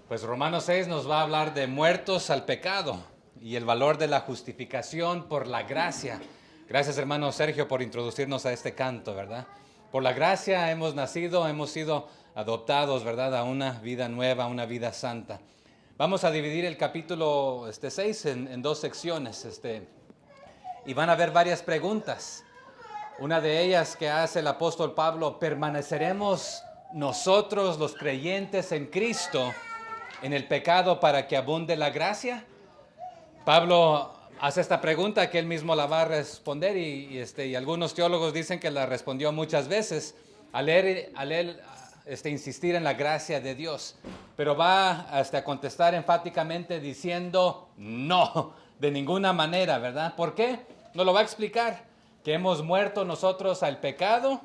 Pues Romanos 6 nos va a hablar de muertos al pecado y el valor de la justificación por la gracia. Gracias, hermano Sergio, por introducirnos a este canto, ¿verdad? Por la gracia hemos nacido, hemos sido adoptados, ¿verdad? A una vida nueva, a una vida santa. Vamos a dividir el capítulo 6 en dos secciones, y van a haber varias preguntas. Una de ellas que hace el apóstol Pablo: ¿permaneceremos nosotros los creyentes en Cristo en el pecado para que abunde la gracia? Pablo hace esta pregunta que él mismo la va a responder y algunos teólogos dicen que la respondió muchas veces al insistir en la gracia de Dios. Pero va a contestar enfáticamente diciendo no, de ninguna manera, ¿verdad? ¿Por qué? Nos lo va a explicar. Que hemos muerto nosotros al pecado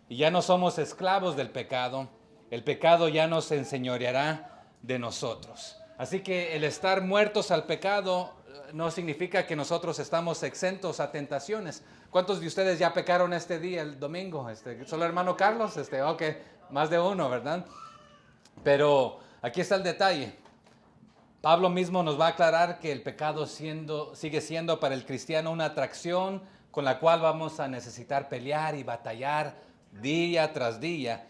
y ya no somos esclavos del pecado. El pecado ya nos enseñoreará de nosotros. Así que el estar muertos al pecado no significa que nosotros estamos exentos a tentaciones. ¿Cuántos de ustedes ya pecaron este día, el domingo? ¿Solo hermano Carlos? Ok, más de uno, ¿verdad? Pero aquí está el detalle. Pablo mismo nos va a aclarar que el pecado sigue siendo para el cristiano una atracción con la cual vamos a necesitar pelear y batallar día tras día.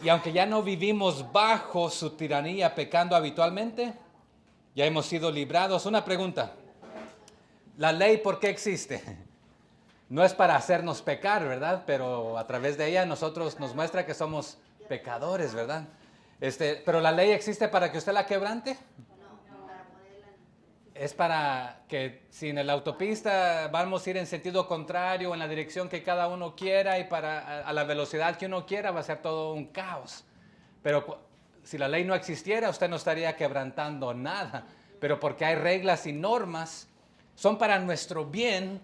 Y aunque ya no vivimos bajo su tiranía pecando habitualmente, ya hemos sido librados. Una pregunta: ¿la ley por qué existe? No es para hacernos pecar, ¿verdad? Pero a través de ella nosotros nos muestra que somos pecadores, ¿verdad? Pero la ley existe para que usted la quebrante. Es para que si en la autopista vamos a ir en sentido contrario, en la dirección que cada uno quiera y a la velocidad que uno quiera, va a ser todo un caos. Pero si la ley no existiera, usted no estaría quebrantando nada. Pero porque hay reglas y normas, son para nuestro bien,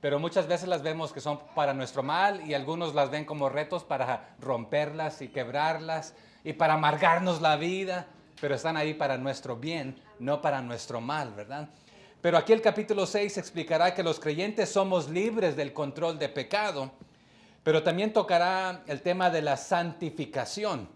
pero muchas veces las vemos que son para nuestro mal y algunos las ven como retos para romperlas y quebrarlas y para amargarnos la vida. Pero están ahí para nuestro bien, no para nuestro mal, ¿verdad? Pero aquí el capítulo 6 explicará que los creyentes somos libres del control de pecado, pero también tocará el tema de la santificación,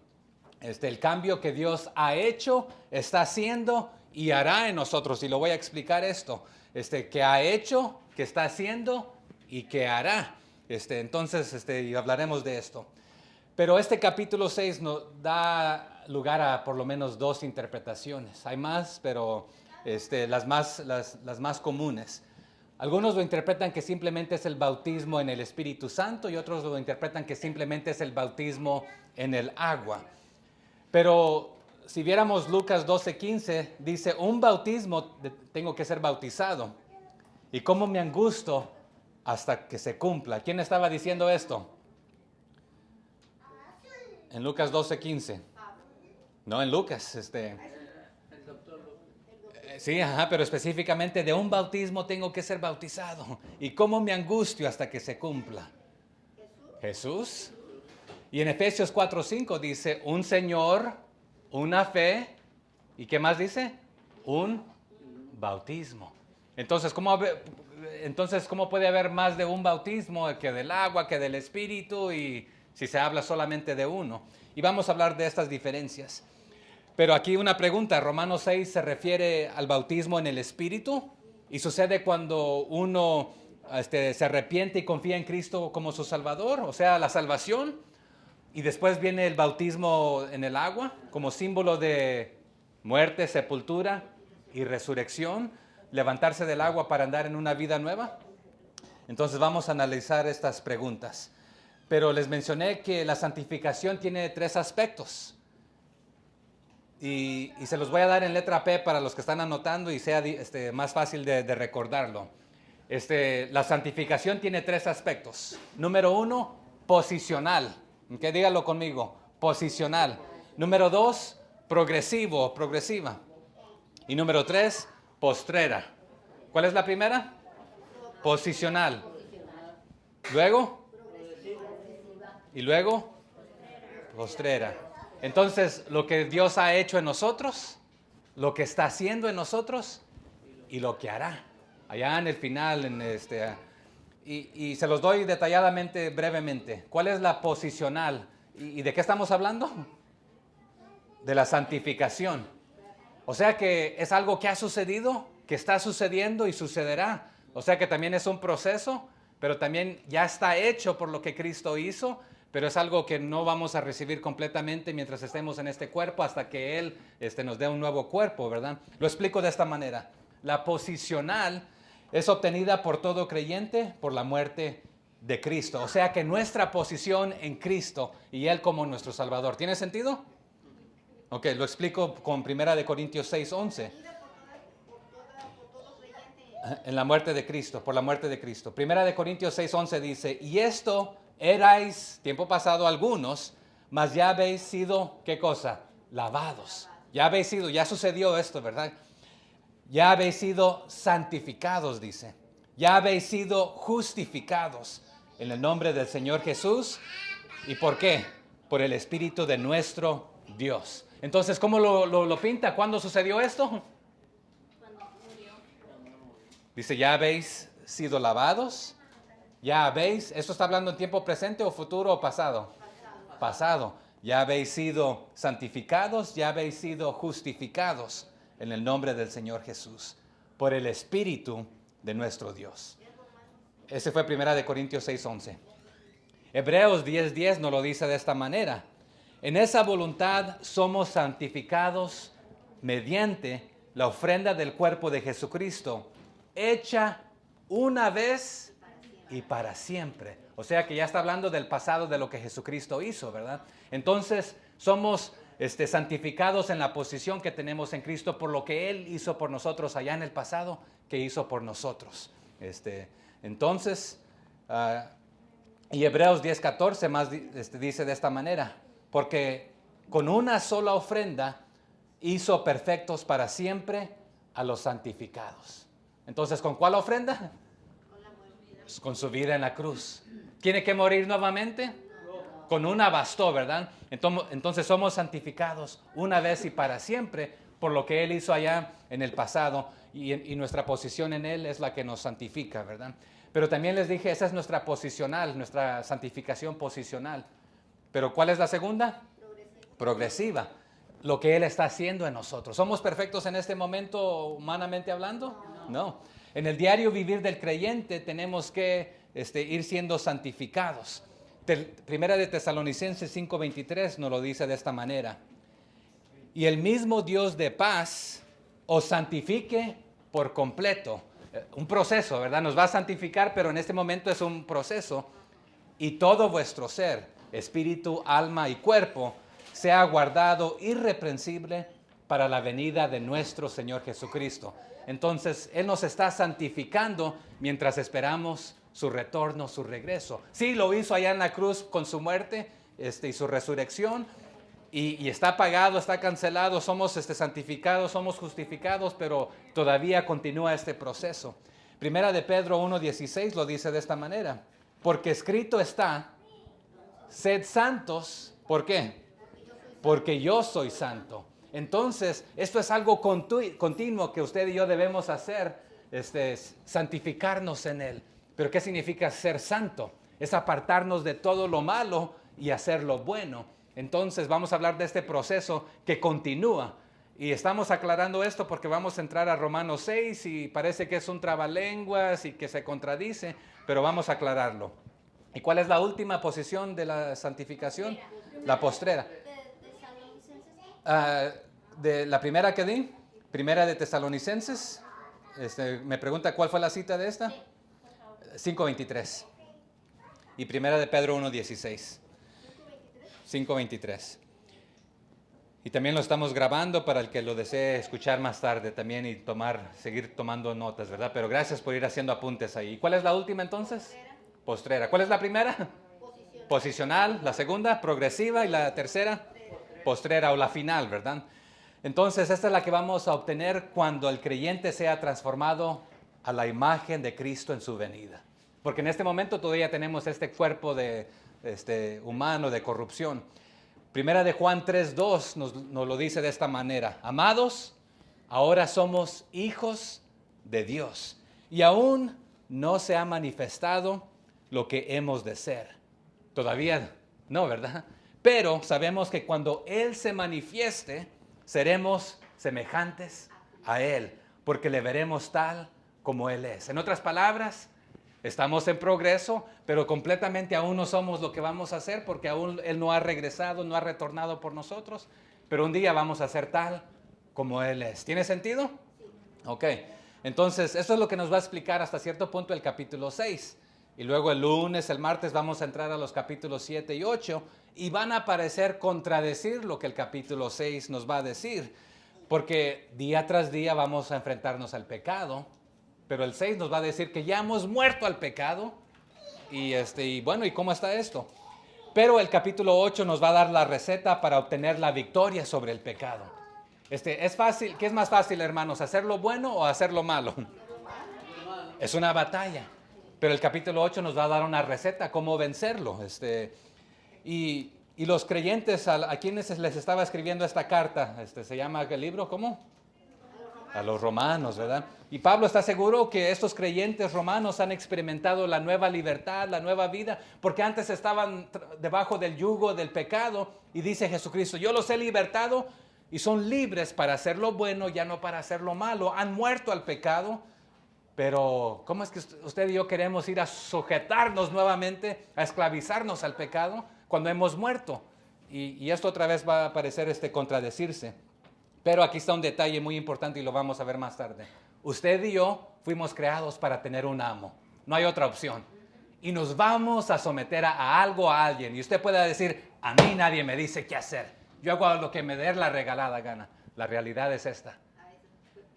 el cambio que Dios ha hecho, está haciendo y hará en nosotros. Y lo voy a explicar esto, que ha hecho, que está haciendo y que hará. Entonces, y hablaremos de esto. Pero este capítulo 6 nos da lugar a por lo menos dos interpretaciones. Hay más, pero las más comunes. Algunos lo interpretan que simplemente es el bautismo en el Espíritu Santo y otros lo interpretan que simplemente es el bautismo en el agua. Pero si viéramos Lucas 12:15, dice: un bautismo tengo que ser bautizado. ¿Y cómo me angusto hasta que se cumpla? ¿Quién estaba diciendo esto? En Lucas 12:15. No, en Lucas. Sí, pero específicamente de un bautismo tengo que ser bautizado. ¿Y cómo me angustio hasta que se cumpla? Jesús. Y en Efesios 4:5 dice: un Señor, una fe, ¿y qué más dice? Un bautismo. Entonces, ¿cómo puede haber más de un bautismo que del agua, que del Espíritu, y si se habla solamente de uno? Y vamos a hablar de estas diferencias. Pero aquí una pregunta: Romanos 6 se refiere al bautismo en el Espíritu y sucede cuando uno se arrepiente y confía en Cristo como su Salvador, o sea, la salvación, y después viene el bautismo en el agua como símbolo de muerte, sepultura y resurrección, levantarse del agua para andar en una vida nueva. Entonces vamos a analizar estas preguntas. Pero les mencioné que la santificación tiene tres aspectos. Y se los voy a dar en letra P para los que están anotando y sea más fácil de recordarlo. La santificación tiene tres aspectos. Número 1, posicional. ¿Okay? Dígalo conmigo, posicional. Número 2, progresiva. Y número 3, postrera. ¿Cuál es la primera? Posicional. Luego. Y luego, postrera. Entonces, lo que Dios ha hecho en nosotros, lo que está haciendo en nosotros y lo que hará. Allá en el final, y se los doy detalladamente, brevemente. ¿Cuál es la posicional? ¿Y de qué estamos hablando? de la santificación. O sea que es algo que ha sucedido, que está sucediendo y sucederá. O sea que también es un proceso, pero también ya está hecho por lo que Cristo hizo, pero es algo que no vamos a recibir completamente mientras estemos en este cuerpo hasta que Él nos dé un nuevo cuerpo, ¿verdad? Lo explico de esta manera. La posicional es obtenida por todo creyente por la muerte de Cristo. O sea que nuestra posición en Cristo y Él como nuestro Salvador. ¿Tiene sentido? Ok, lo explico con 1 Corintios 6:11. En la muerte de Cristo, por la muerte de Cristo. 1 Corintios 6:11 dice, y esto erais, tiempo pasado, algunos, mas ya habéis sido, ¿qué cosa? Lavados. Ya habéis sido, ya sucedió esto, ¿verdad? Ya habéis sido santificados, dice. Ya habéis sido justificados en el nombre del Señor Jesús. ¿Y por qué? Por el Espíritu de nuestro Dios. Entonces, ¿cómo lo pinta? ¿Cuándo sucedió esto? Dice, ya habéis sido lavados, ya habéis, ¿esto está hablando en tiempo presente o futuro o pasado? Pasado. Ya habéis sido santificados, ya habéis sido justificados en el nombre del Señor Jesús, por el Espíritu de nuestro Dios. Ese fue 1 Corintios 6:11. Hebreos 10:10 nos lo dice de esta manera. En esa voluntad somos santificados mediante la ofrenda del cuerpo de Jesucristo, hecha una vez y para siempre. O sea que ya está hablando del pasado de lo que Jesucristo hizo, ¿verdad? Entonces somos santificados en la posición que tenemos en Cristo por lo que Él hizo por nosotros allá en el pasado, que hizo por nosotros. Entonces, y Hebreos 10:14 más dice de esta manera, porque con una sola ofrenda hizo perfectos para siempre a los santificados. Entonces, ¿con cuál ofrenda? Con su vida en la cruz. ¿Tiene que morir nuevamente? Con una bastó, ¿verdad? Entonces somos santificados una vez y para siempre por lo que Él hizo allá en el pasado y nuestra posición en Él es la que nos santifica, ¿verdad? Pero también les dije, esa es nuestra posicional, nuestra santificación posicional. ¿Pero cuál es la segunda? Progresiva. Lo que Él está haciendo en nosotros. ¿Somos perfectos en este momento humanamente hablando? No. En el diario vivir del creyente tenemos que ir siendo santificados. Primera de Tesalonicenses 5:23 nos lo dice de esta manera. Y el mismo Dios de paz os santifique por completo. Un proceso, ¿verdad? Nos va a santificar, pero en este momento es un proceso. Y todo vuestro ser, espíritu, alma y cuerpo, sea guardado irreprensible para la venida de nuestro Señor Jesucristo. Entonces, Él nos está santificando mientras esperamos su retorno, su regreso. Sí, lo hizo allá en la cruz con su muerte y su resurrección, y está pagado, está cancelado, somos santificados, somos justificados, pero todavía continúa este proceso. Primera de Pedro 1:16 lo dice de esta manera, porque escrito está, sed santos, ¿por qué? Porque yo soy santo. Entonces, esto es algo continuo que usted y yo debemos hacer, santificarnos en Él. ¿Pero qué significa ser santo? Es apartarnos de todo lo malo y hacer lo bueno. Entonces, vamos a hablar de este proceso que continúa. Y estamos aclarando esto porque vamos a entrar a Romanos 6 y parece que es un trabalenguas y que se contradice, pero vamos a aclararlo. ¿Y cuál es la última posición de la santificación? La postrera. De la primera que di, primera de Tesalonicenses, me pregunta cuál fue la cita de esta, 5:23, y primera de Pedro 1:16, 5:23. Y también lo estamos grabando para el que lo desee escuchar más tarde también y seguir tomando notas, ¿verdad? Pero gracias por ir haciendo apuntes ahí. ¿Y cuál es la última entonces? Postrera. ¿Cuál es la primera? Posicional. La segunda, progresiva. Y la tercera, postrera o la final, ¿verdad? Entonces, esta es la que vamos a obtener cuando el creyente sea transformado a la imagen de Cristo en su venida. Porque en este momento todavía tenemos este cuerpo humano de corrupción. Primera de Juan 3:2 nos lo dice de esta manera. Amados, ahora somos hijos de Dios y aún no se ha manifestado lo que hemos de ser. Todavía no, ¿verdad? pero sabemos que cuando Él se manifieste, seremos semejantes a Él, porque le veremos tal como Él es. En otras palabras, estamos en progreso, pero completamente aún no somos lo que vamos a hacer, porque aún Él no ha regresado, no ha retornado por nosotros, pero un día vamos a ser tal como Él es. ¿Tiene sentido? Ok, entonces eso es lo que nos va a explicar hasta cierto punto el capítulo 6. Y luego el lunes, el martes vamos a entrar a los capítulos 7 y 8 y van a parecer contradecir lo que el capítulo 6 nos va a decir, porque día tras día vamos a enfrentarnos al pecado, pero el 6 nos va a decir que ya hemos muerto al pecado y bueno, ¿y cómo está esto? Pero el capítulo 8 nos va a dar la receta para obtener la victoria sobre el pecado. Es fácil, ¿qué es más fácil, hermanos? ¿Hacerlo bueno o hacerlo malo? Es una batalla. Pero el capítulo 8 nos va a dar una receta, cómo vencerlo. Y los creyentes, a quienes les estaba escribiendo esta carta, se llama el libro, ¿cómo? A los romanos, ¿verdad? Y Pablo está seguro que estos creyentes romanos han experimentado la nueva libertad, la nueva vida, porque antes estaban debajo del yugo del pecado. Y dice Jesucristo, yo los he libertado y son libres para hacer lo bueno, ya no para hacer lo malo. Han muerto al pecado. Pero, ¿cómo es que usted y yo queremos ir a sujetarnos nuevamente, a esclavizarnos al pecado cuando hemos muerto? Y esto otra vez va a parecer contradecirse. Pero aquí está un detalle muy importante y lo vamos a ver más tarde. Usted y yo fuimos creados para tener un amo. No hay otra opción. Y nos vamos a someter a algo, a alguien. Y usted puede decir, a mí nadie me dice qué hacer. Yo hago lo que me dé la regalada gana. La realidad es esta.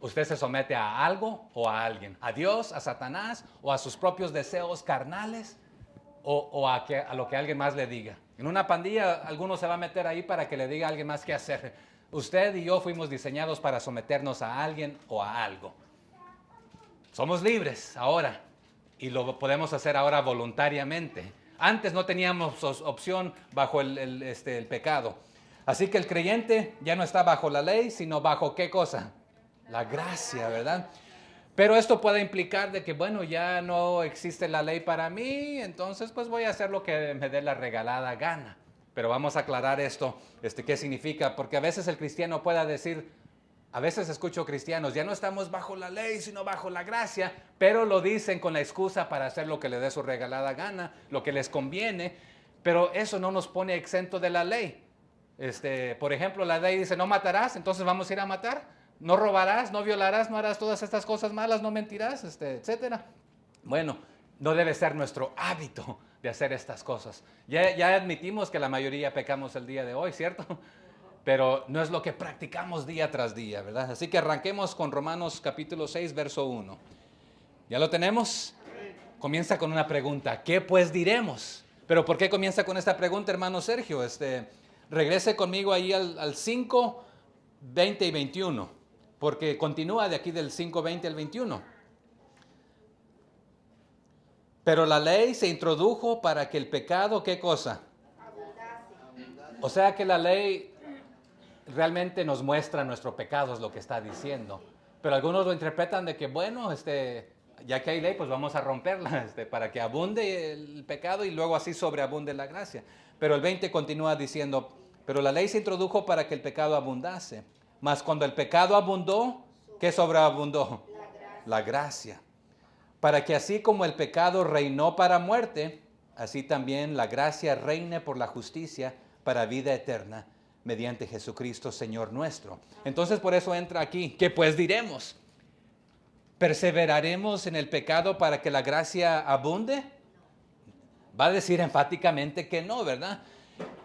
Usted se somete a algo o a alguien, a Dios, a Satanás o a sus propios deseos carnales o a lo que alguien más le diga. En una pandilla alguno se va a meter ahí para que le diga a alguien más qué hacer. Usted y yo fuimos diseñados para someternos a alguien o a algo. Somos libres ahora y lo podemos hacer ahora voluntariamente. Antes no teníamos opción bajo el pecado. Así que el creyente ya no está bajo la ley, sino bajo ¿qué cosa? La gracia, ¿verdad? Pero esto puede implicar de que, bueno, ya no existe la ley para mí, entonces pues voy a hacer lo que me dé la regalada gana. Pero vamos a aclarar esto, qué significa, porque a veces el cristiano pueda decir, a veces escucho cristianos, ya no estamos bajo la ley, sino bajo la gracia, pero lo dicen con la excusa para hacer lo que le dé su regalada gana, lo que les conviene, pero eso no nos pone exento de la ley. Por ejemplo, la ley dice, no matarás, entonces vamos a ir a matar. No robarás, no violarás, no harás todas estas cosas malas, no mentirás, etcétera. Bueno, no debe ser nuestro hábito de hacer estas cosas. Ya admitimos que la mayoría pecamos el día de hoy, ¿cierto? Pero no es lo que practicamos día tras día, ¿verdad? Así que arranquemos con Romanos capítulo 6, verso 1. ¿Ya lo tenemos? Comienza con una pregunta. ¿Qué pues diremos? Pero ¿por qué comienza con esta pregunta, hermano Sergio? Regrese conmigo ahí al 5, 20 y 21. Porque continúa de aquí del 5:20 al 21. Pero la ley se introdujo para que el pecado, ¿qué cosa? O sea que la ley realmente nos muestra nuestro pecado, es lo que está diciendo. Pero algunos lo interpretan de que, bueno, ya que hay ley, pues vamos a romperla, para que abunde el pecado y luego así sobreabunde la gracia. Pero el 20 continúa diciendo, pero la ley se introdujo para que el pecado abundase. Mas cuando el pecado abundó, ¿qué sobreabundó? La gracia. Para que así como el pecado reinó para muerte, así también la gracia reine por la justicia para vida eterna, mediante Jesucristo, Señor nuestro. Entonces por eso entra aquí, ¿qué pues diremos? ¿Perseveraremos en el pecado para que la gracia abunde? Va a decir enfáticamente que no, ¿verdad?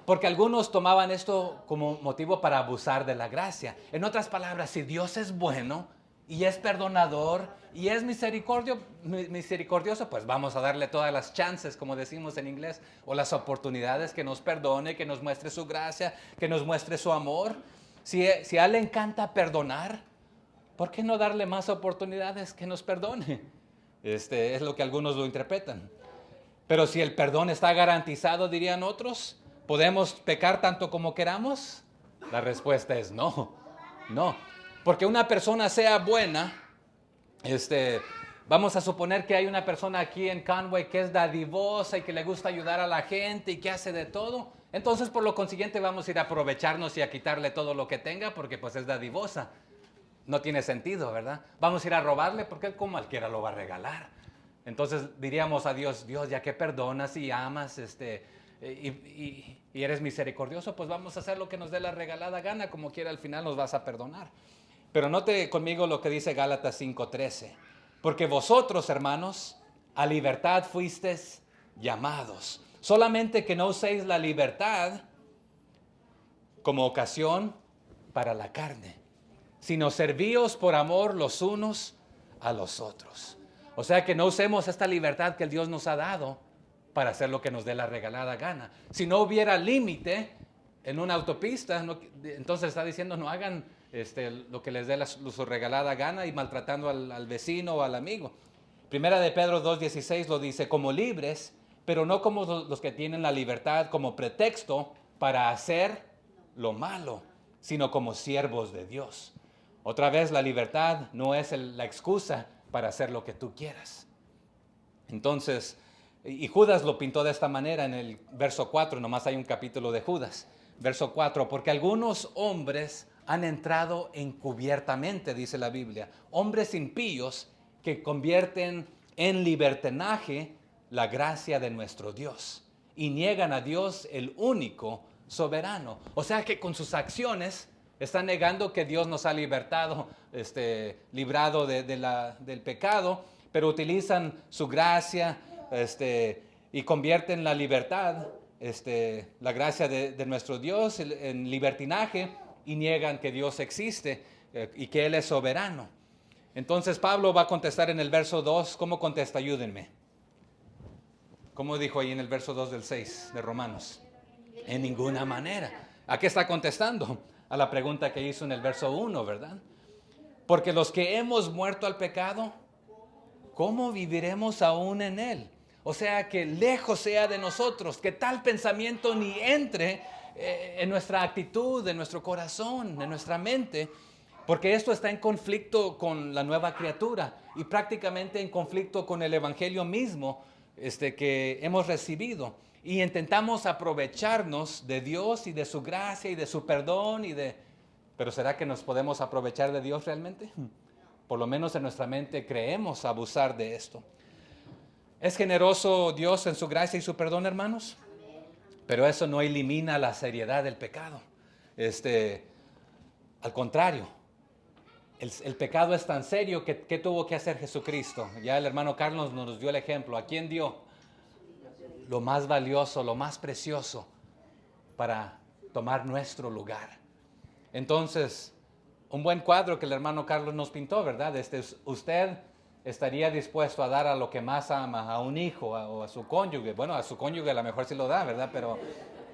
Porque algunos tomaban esto como motivo para abusar de la gracia. En otras palabras, si Dios es bueno y es perdonador y es misericordioso, pues vamos a darle todas las chances, como decimos en inglés, o las oportunidades, que nos perdone, que nos muestre su gracia, que nos muestre su amor. Si a Él le encanta perdonar, ¿por qué no darle más oportunidades que nos perdone? Es lo que algunos lo interpretan. Pero si el perdón está garantizado, dirían otros, ¿podemos pecar tanto como queramos? La respuesta es no, no. Porque una persona sea buena, vamos a suponer que hay una persona aquí en Conway que es dadivosa y que le gusta ayudar a la gente y que hace de todo. Entonces, por lo consiguiente, vamos a ir a aprovecharnos y a quitarle todo lo que tenga porque pues es dadivosa. No tiene sentido, ¿verdad? Vamos a ir a robarle porque él como cualquiera lo va a regalar. Entonces diríamos a Dios, Dios, ya que perdonas y amas y eres misericordioso, pues vamos a hacer lo que nos dé la regalada gana, como quiera al final nos vas a perdonar. Pero note conmigo lo que dice Gálatas 5:13. Porque vosotros, hermanos, a libertad fuisteis llamados. Solamente que no uséis la libertad como ocasión para la carne, sino servíos por amor los unos a los otros. O sea que no usemos esta libertad que el Dios nos ha dado para hacer lo que nos dé la regalada gana. Si no hubiera límite en una autopista, entonces está diciendo no hagan lo que les dé su regalada gana y maltratando al vecino o al amigo. Primera de Pedro 2:16 lo dice, como libres, pero no como los que tienen la libertad como pretexto para hacer lo malo, sino como siervos de Dios. Otra vez, la libertad no es la excusa para hacer lo que tú quieras. Entonces, y Judas lo pintó de esta manera en el verso 4, nomás hay un capítulo de Judas. Verso 4, porque algunos hombres han entrado encubiertamente, dice la Biblia, hombres impíos que convierten en libertinaje la gracia de nuestro Dios y niegan a Dios el único soberano. O sea que con sus acciones están negando que Dios nos ha librado del pecado, pero utilizan su gracia y convierten la libertad, la gracia de nuestro Dios en libertinaje y niegan que Dios existe y que Él es soberano. Entonces Pablo va a contestar en el verso 2, ¿cómo contesta? Ayúdenme. ¿Cómo dijo ahí en el verso 2 del 6 de Romanos? En ninguna manera. ¿A qué está contestando? A la pregunta que hizo en el verso 1, ¿verdad? Porque los que hemos muerto al pecado, ¿cómo viviremos aún en él? O sea, que lejos sea de nosotros, que tal pensamiento ni entre en nuestra actitud, en nuestro corazón, en nuestra mente, porque esto está en conflicto con la nueva criatura y prácticamente en conflicto con el evangelio mismo que hemos recibido. Y intentamos aprovecharnos de Dios y de su gracia y de su perdón ¿pero será que nos podemos aprovechar de Dios realmente? Por lo menos en nuestra mente creemos abusar de esto. ¿Es generoso Dios en su gracia y su perdón, hermanos? Pero eso no elimina la seriedad del pecado. Al contrario, el pecado es tan serio que ¿qué tuvo que hacer Jesucristo? Ya el hermano Carlos nos dio el ejemplo. ¿A quién dio? Lo más valioso, lo más precioso para tomar nuestro lugar. Entonces, un buen cuadro que el hermano Carlos nos pintó, ¿verdad? Usted estaría dispuesto a dar a lo que más ama, a un hijo o a su cónyuge. Bueno, a su cónyuge a lo mejor sí lo da, ¿verdad? Pero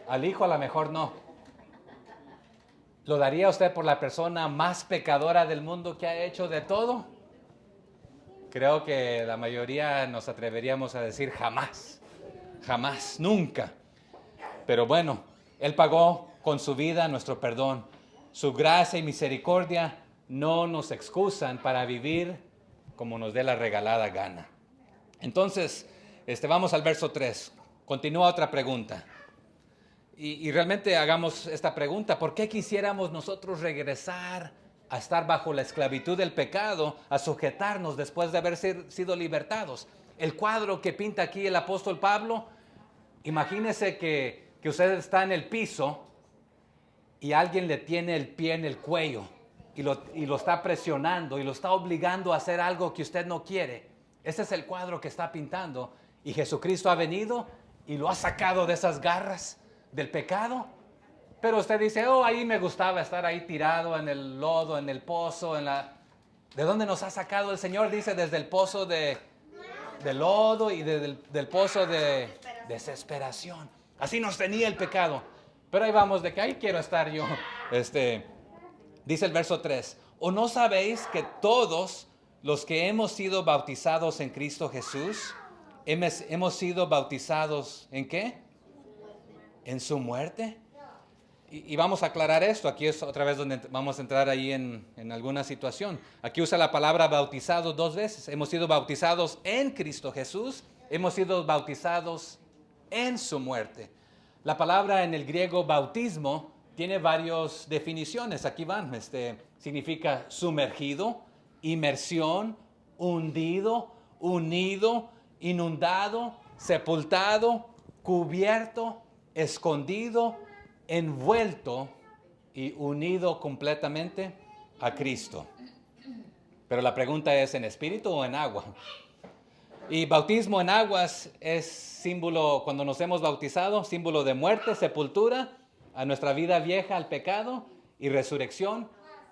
al hijo a lo mejor no. ¿Lo daría usted por la persona más pecadora del mundo que ha hecho de todo? Creo que la mayoría nos atreveríamos a decir jamás, jamás, nunca. Pero bueno, Él pagó con su vida nuestro perdón. Su gracia y misericordia no nos excusan para vivir como nos dé la regalada gana. Entonces, vamos al verso 3. Continúa otra pregunta. Y realmente hagamos esta pregunta. ¿Por qué quisiéramos nosotros regresar a estar bajo la esclavitud del pecado, a sujetarnos después de haber sido libertados? El cuadro que pinta aquí el apóstol Pablo, imagínese que usted está en el piso y alguien le tiene el pie en el cuello y lo está presionando y lo está obligando a hacer algo que usted no quiere. Ese es el cuadro que está pintando. Y Jesucristo ha venido y lo ha sacado de esas garras del pecado. Pero usted dice, ahí me gustaba estar ahí tirado en el lodo, en el pozo, ¿De dónde nos ha sacado el Señor? Dice, desde el pozo de lodo y del pozo de desesperación. Así nos tenía el pecado. Pero ahí vamos, de que ahí quiero estar yo. Dice el verso 3, ¿o no sabéis que todos los que hemos sido bautizados en Cristo Jesús, hemos sido bautizados ¿en qué? ¿En su muerte? Y vamos a aclarar esto. Aquí es otra vez donde vamos a entrar ahí en alguna situación. Aquí usa la palabra bautizado 2 veces. Hemos sido bautizados en Cristo Jesús. Hemos sido bautizados en su muerte. La palabra en el griego bautismo tiene varias definiciones. Aquí van. Significa sumergido, inmersión, hundido, unido, inundado, sepultado, cubierto, escondido, envuelto y unido completamente a Cristo. Pero la pregunta es, ¿en espíritu o en agua? Y bautismo en aguas es símbolo, cuando nos hemos bautizado, símbolo de muerte, sepultura, a nuestra vida vieja, al pecado, y resurrección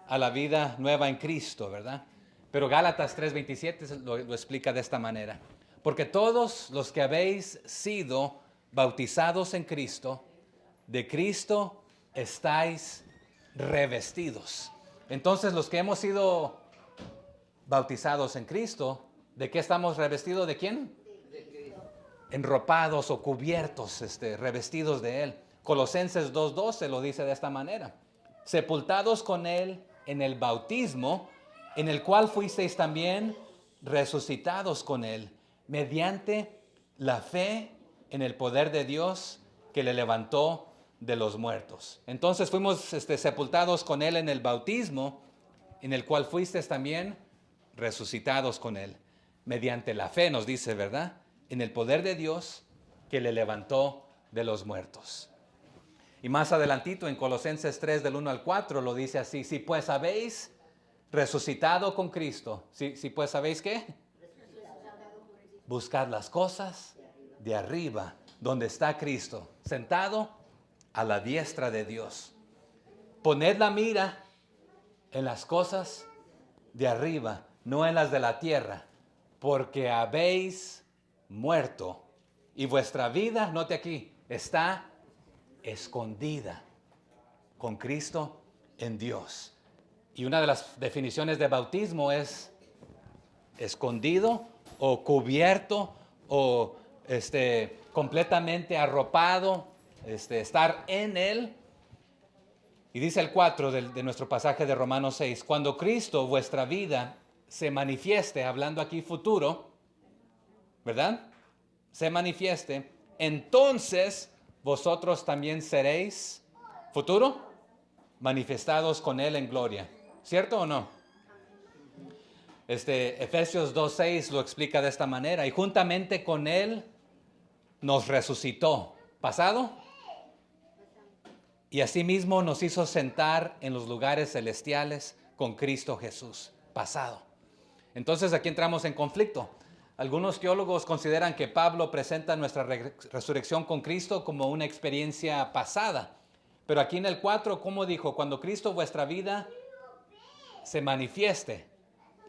a la vida nueva en Cristo, ¿verdad? Pero Gálatas 3:27 lo explica de esta manera. Porque todos los que habéis sido bautizados en Cristo, de Cristo estáis revestidos. Entonces los que hemos sido bautizados en Cristo, ¿de qué estamos revestidos? ¿De quién? Enropados o cubiertos, revestidos de Él. Colosenses 2:12 lo dice de esta manera. Sepultados con Él en el bautismo, en el cual fuisteis también resucitados con Él, mediante la fe en el poder de Dios que le levantó de los muertos. Entonces fuimos sepultados con Él en el bautismo, en el cual fuisteis también resucitados con Él, mediante la fe, nos dice, ¿verdad? En el poder de Dios que le levantó de los muertos. Y más adelantito en Colosenses 3 del 1 al 4 lo dice así: si pues habéis resucitado con Cristo, si pues sabéis qué, buscad las cosas de arriba, donde está Cristo, sentado a la diestra de Dios. Poned la mira en las cosas de arriba, no en las de la tierra, porque habéis muerto y vuestra vida, note aquí, está escondida con Cristo en Dios. Y una de las definiciones de bautismo es escondido o cubierto o completamente arropado, estar en Él. Y dice el 4 de nuestro pasaje de Romanos 6, cuando Cristo, vuestra vida, se manifieste, hablando aquí futuro, ¿verdad? Se manifieste, entonces vosotros también seréis, futuro, manifestados con Él en gloria. ¿Cierto o no? Efesios 2:6 lo explica de esta manera. Y juntamente con Él nos resucitó. ¿Pasado? Y asimismo nos hizo sentar en los lugares celestiales con Cristo Jesús. Pasado. Entonces aquí entramos en conflicto. Algunos teólogos consideran que Pablo presenta nuestra resurrección con Cristo como una experiencia pasada. Pero aquí en el 4, ¿cómo dijo? Cuando Cristo vuestra vida se manifieste.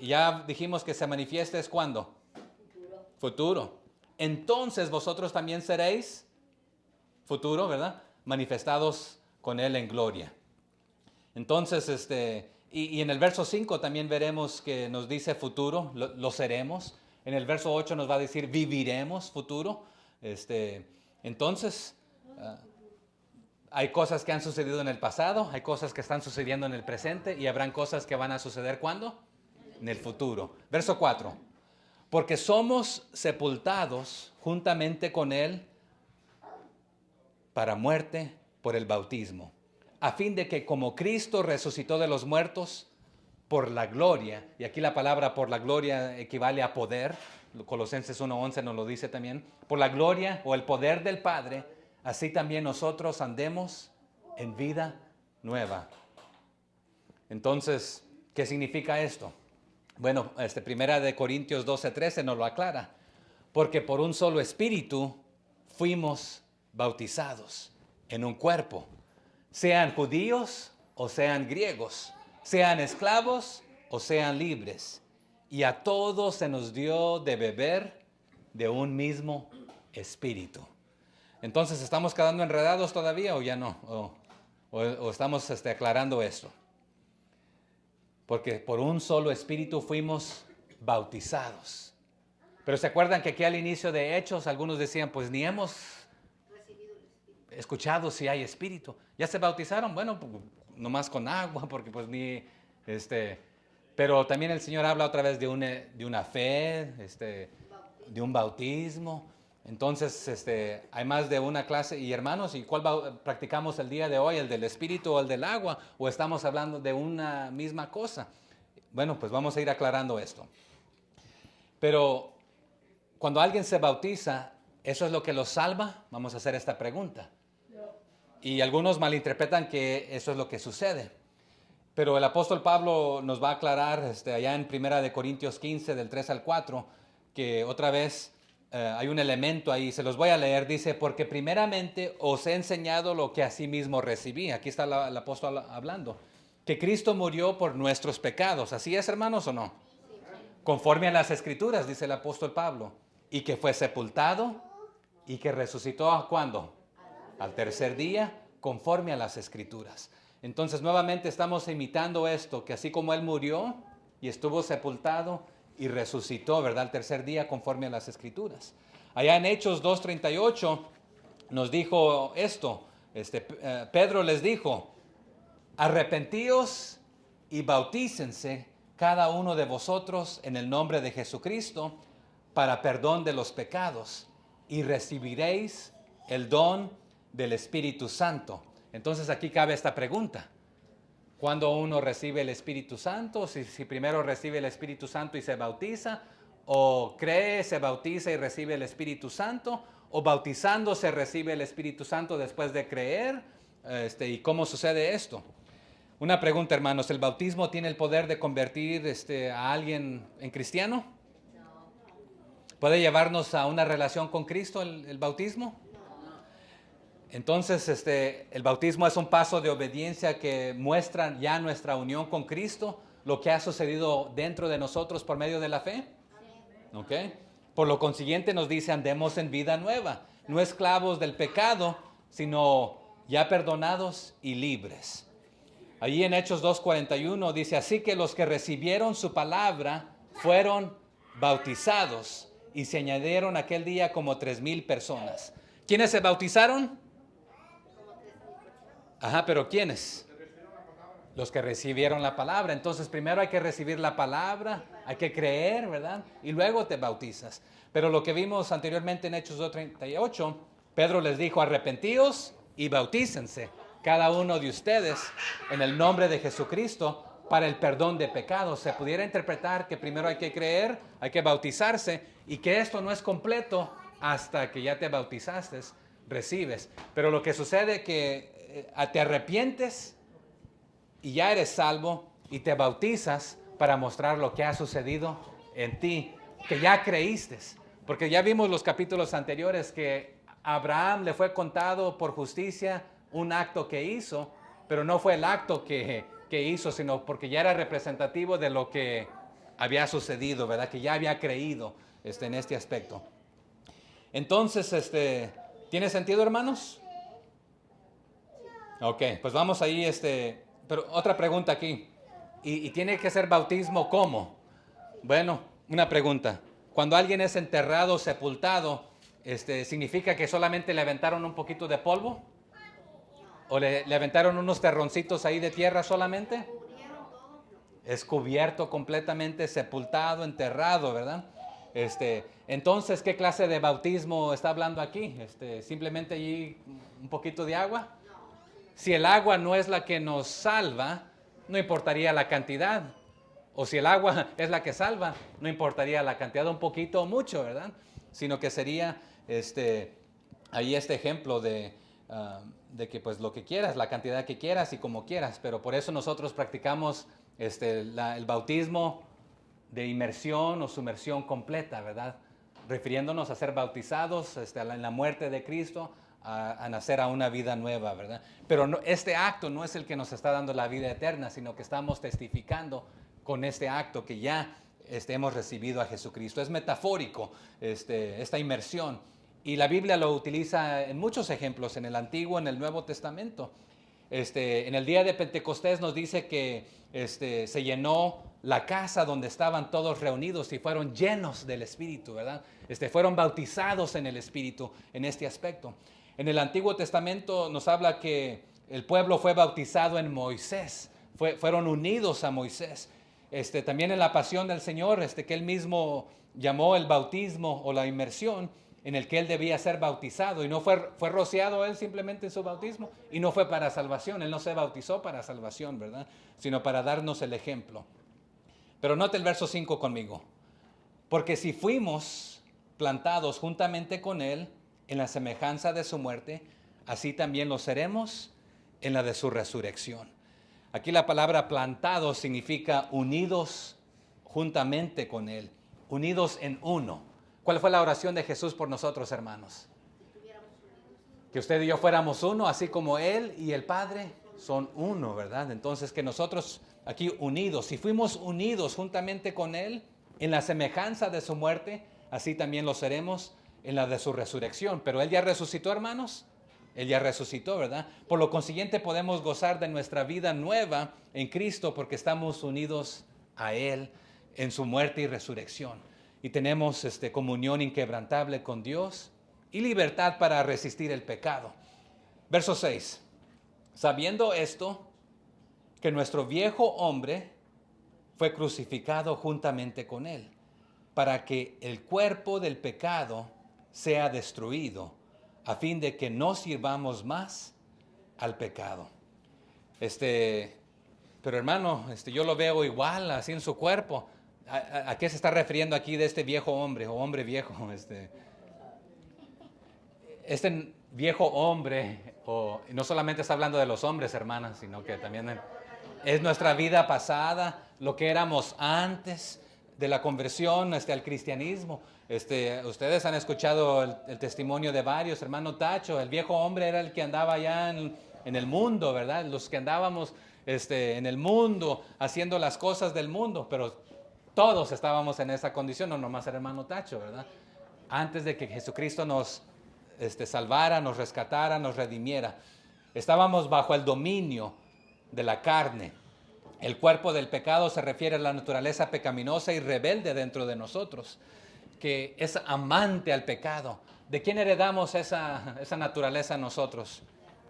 Y ya dijimos que se manifieste es ¿cuándo? Futuro. Entonces vosotros también seréis, futuro, ¿verdad? Manifestados con Él en gloria. Entonces, y en el verso 5 también veremos que nos dice futuro, lo seremos. En el verso 8 nos va a decir viviremos, futuro. Entonces, hay cosas que han sucedido en el pasado, hay cosas que están sucediendo en el presente y habrán cosas que van a suceder ¿cuándo? En el futuro. Verso 4. Porque somos sepultados juntamente con Él para muerte por el bautismo, a fin de que como Cristo resucitó de los muertos por la gloria, y aquí la palabra por la gloria equivale a poder, Colosenses 1:11 nos lo dice también, por la gloria o el poder del Padre, así también nosotros andemos en vida nueva. Entonces, ¿qué significa esto? Bueno, primera de Corintios 12:13 nos lo aclara. Porque por un solo espíritu fuimos bautizados en un cuerpo, sean judíos o sean griegos, sean esclavos o sean libres. Y a todos se nos dio de beber de un mismo espíritu. Entonces, ¿estamos quedando enredados todavía o ya no? ¿O estamos aclarando esto? Porque por un solo espíritu fuimos bautizados. Pero ¿se acuerdan que aquí al inicio de Hechos algunos decían, pues ni hemos escuchado si hay espíritu? ¿Ya se bautizaron? Bueno, nomás con agua, porque pues ni, pero también el Señor habla otra vez de una fe, de un bautismo. Entonces, hay más de una clase. Y hermanos, ¿y cuál practicamos el día de hoy? ¿El del espíritu o el del agua? ¿O estamos hablando de una misma cosa? Bueno, pues vamos a ir aclarando esto. Pero cuando alguien se bautiza, ¿eso es lo que lo salva? Vamos a hacer esta pregunta. Y algunos malinterpretan que eso es lo que sucede. Pero el apóstol Pablo nos va a aclarar allá en 1 Corintios 15, del 3 al 4, que otra vez hay un elemento ahí, se los voy a leer, dice, porque primeramente os he enseñado lo que asimismo recibí. Aquí está el apóstol hablando, que Cristo murió por nuestros pecados. ¿Así es, hermanos, o no? Conforme a las Escrituras, dice el apóstol Pablo, y que fue sepultado y que resucitó, ¿a cuándo? Al tercer día, conforme a las Escrituras. Entonces, nuevamente estamos imitando esto, que así como Él murió y estuvo sepultado y resucitó, ¿verdad? Al tercer día, conforme a las Escrituras. Allá en Hechos 2:38 nos dijo esto, Pedro les dijo, arrepentíos y bautícense cada uno de vosotros en el nombre de Jesucristo para perdón de los pecados y recibiréis el don del Espíritu Santo. Entonces aquí cabe esta pregunta. ¿Cuándo uno recibe el Espíritu Santo? Si primero recibe el Espíritu Santo y se bautiza, o cree, se bautiza y recibe el Espíritu Santo, o bautizándose recibe el Espíritu Santo después de creer. ¿Y cómo sucede esto? Una pregunta, hermanos. ¿El bautismo tiene el poder de convertir a alguien en cristiano? ¿Puede llevarnos a una relación con Cristo el bautismo? Entonces, el bautismo es un paso de obediencia que muestra ya nuestra unión con Cristo, lo que ha sucedido dentro de nosotros por medio de la fe. ¿Ok? Por lo consiguiente nos dice, andemos en vida nueva, no esclavos del pecado, sino ya perdonados y libres. Allí en Hechos 2:41 dice, así que los que recibieron su palabra fueron bautizados y se añadieron aquel día como 3,000 personas. ¿Quiénes se bautizaron? Ajá, pero ¿quiénes? Los que recibieron la palabra. Entonces primero hay que recibir la palabra, hay que creer, ¿verdad? Y luego te bautizas. Pero lo que vimos anteriormente en Hechos 2:38, Pedro les dijo, arrepentíos y bautícense, cada uno de ustedes, en el nombre de Jesucristo, para el perdón de pecados. Se pudiera interpretar que primero hay que creer, hay que bautizarse, y que esto no es completo hasta que ya te bautizaste, recibes. Pero lo que sucede es que te arrepientes y ya eres salvo y te bautizas para mostrar lo que ha sucedido en ti, que ya creíste. Porque ya vimos los capítulos anteriores que a Abraham le fue contado por justicia un acto que hizo, pero no fue el acto que hizo, sino porque ya era representativo de lo que había sucedido, ¿verdad? Que ya había creído en este aspecto. Entonces, ¿tiene sentido, hermanos? Ok, pues vamos ahí, pero otra pregunta aquí. ¿Y tiene que ser bautismo cómo? Bueno, una pregunta. Cuando alguien es enterrado, sepultado, ¿significa que solamente le aventaron un poquito de polvo? ¿O le aventaron unos terroncitos ahí de tierra solamente? Es cubierto completamente, sepultado, enterrado, ¿verdad? Entonces, ¿qué clase de bautismo está hablando aquí? ¿Simplemente allí un poquito de agua? Si el agua no es la que nos salva, no importaría la cantidad. O si el agua es la que salva, no importaría la cantidad, un poquito o mucho, ¿verdad? Sino que sería ahí este ejemplo de que pues lo que quieras, la cantidad que quieras y como quieras. Pero por eso nosotros practicamos el bautismo de inmersión o sumersión completa, ¿verdad? Refiriéndonos a ser bautizados en la muerte de Cristo, a nacer a una vida nueva, ¿verdad? Pero no, este acto no es el que nos está dando la vida eterna, sino que estamos testificando con este acto que ya hemos recibido a Jesucristo. Es metafórico esta inmersión. Y la Biblia lo utiliza en muchos ejemplos, en el Antiguo, en el Nuevo Testamento. En el día de Pentecostés nos dice que se llenó la casa donde estaban todos reunidos y fueron llenos del Espíritu, ¿verdad? Fueron bautizados en el Espíritu en este aspecto. En el Antiguo Testamento nos habla que el pueblo fue bautizado en Moisés, fueron unidos a Moisés. También en la pasión del Señor, que él mismo llamó el bautismo o la inmersión, en el que él debía ser bautizado. Y no fue rociado él simplemente en su bautismo. Y no fue para salvación. Él no se bautizó para salvación, ¿verdad? Sino para darnos el ejemplo. Pero note el verso 5 conmigo. Porque si fuimos plantados juntamente con él en la semejanza de su muerte, así también lo seremos en la de su resurrección. Aquí la palabra plantado significa unidos juntamente con él, unidos en uno. ¿Cuál fue la oración de Jesús por nosotros, hermanos? Que usted y yo fuéramos uno, así como él y el Padre son uno, ¿verdad? Entonces que nosotros aquí unidos, si fuimos unidos juntamente con él en la semejanza de su muerte, así también lo seremos en la de su resurrección. Pero él ya resucitó, hermanos. Él ya resucitó, ¿verdad? Por lo consiguiente podemos gozar de nuestra vida nueva en Cristo porque estamos unidos a Él en su muerte y resurrección. Y tenemos comunión inquebrantable con Dios y libertad para resistir el pecado. Verso 6. Sabiendo esto, que nuestro viejo hombre fue crucificado juntamente con Él, para que el cuerpo del pecado sea destruido, a fin de que no sirvamos más al pecado. Pero hermano, yo lo veo igual, así en su cuerpo. ¿A qué se está refiriendo aquí de este viejo hombre o hombre viejo? Este viejo hombre, no solamente está hablando de los hombres, hermanas, sino que también es nuestra vida pasada, lo que éramos antes de la conversión al cristianismo. Ustedes han escuchado el testimonio de varios, hermano Tacho. El viejo hombre era el que andaba allá en el mundo, ¿verdad? Los que andábamos en el mundo, haciendo las cosas del mundo, pero todos estábamos en esa condición, no nomás el hermano Tacho, ¿verdad? Antes de que Jesucristo nos salvara, nos rescatara, nos redimiera. Estábamos bajo el dominio de la carne. El cuerpo del pecado se refiere a la naturaleza pecaminosa y rebelde dentro de nosotros, que es amante al pecado. ¿De quién heredamos esa naturaleza nosotros?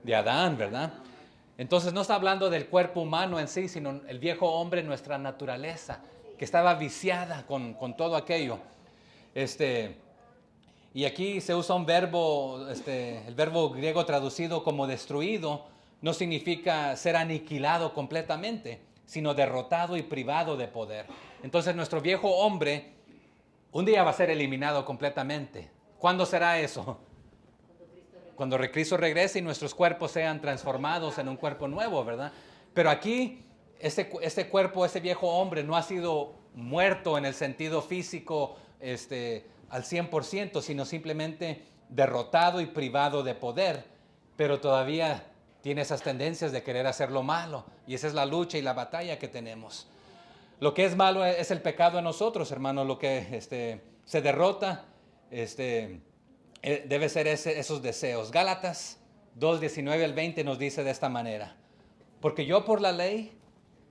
De Adán, ¿verdad? Entonces no está hablando del cuerpo humano en sí, sino el viejo hombre, nuestra naturaleza, que estaba viciada con todo aquello. Y aquí se usa un verbo, el verbo griego traducido como destruido, no significa ser aniquilado completamente, sino derrotado y privado de poder. Entonces nuestro viejo hombre un día va a ser eliminado completamente. ¿Cuándo será eso? Cuando Cristo regrese y nuestros cuerpos sean transformados en un cuerpo nuevo, ¿verdad? Pero aquí, este cuerpo, ese viejo hombre no ha sido muerto en el sentido físico al 100%, sino simplemente derrotado y privado de poder, pero todavía tiene esas tendencias de querer hacer lo malo, y esa es la lucha y la batalla que tenemos. Lo que es malo es el pecado en nosotros, hermano. Lo que se derrota debe ser esos deseos. Gálatas 2:19 al 20 nos dice de esta manera: porque yo por la ley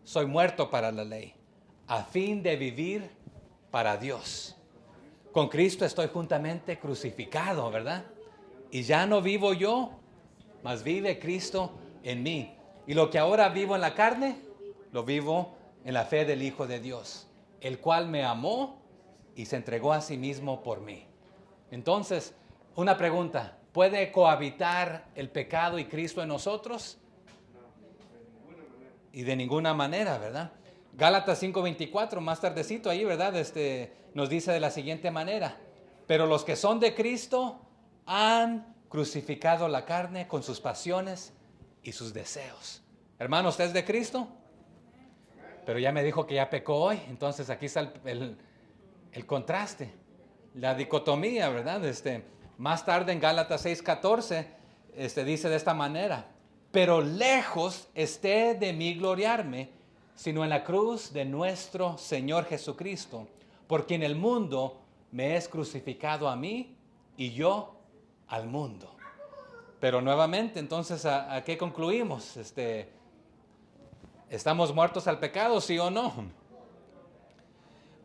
soy muerto para la ley, a fin de vivir para Dios. Con Cristo estoy juntamente crucificado, ¿verdad? Y ya no vivo yo, mas vive Cristo en mí. Y lo que ahora vivo en la carne, lo vivo en la fe del Hijo de Dios, el cual me amó y se entregó a sí mismo por mí. Entonces, una pregunta: ¿puede cohabitar el pecado y Cristo en nosotros? Y de ninguna manera, ¿verdad? Gálatas 5:24, más tardecito ahí, ¿verdad? Nos dice de la siguiente manera: pero los que son de Cristo han crucificado la carne con sus pasiones y sus deseos. Hermano, ¿usted es de Cristo? Pero ya me dijo que ya pecó hoy. Entonces aquí está el contraste, la dicotomía, ¿verdad? Más tarde en Gálatas 6:14 dice de esta manera: pero lejos esté de mí gloriarme, sino en la cruz de nuestro Señor Jesucristo, por quien el mundo me es crucificado a mí y yo al mundo. Pero nuevamente, entonces, ¿a qué concluimos? ¿Estamos muertos al pecado, sí o no?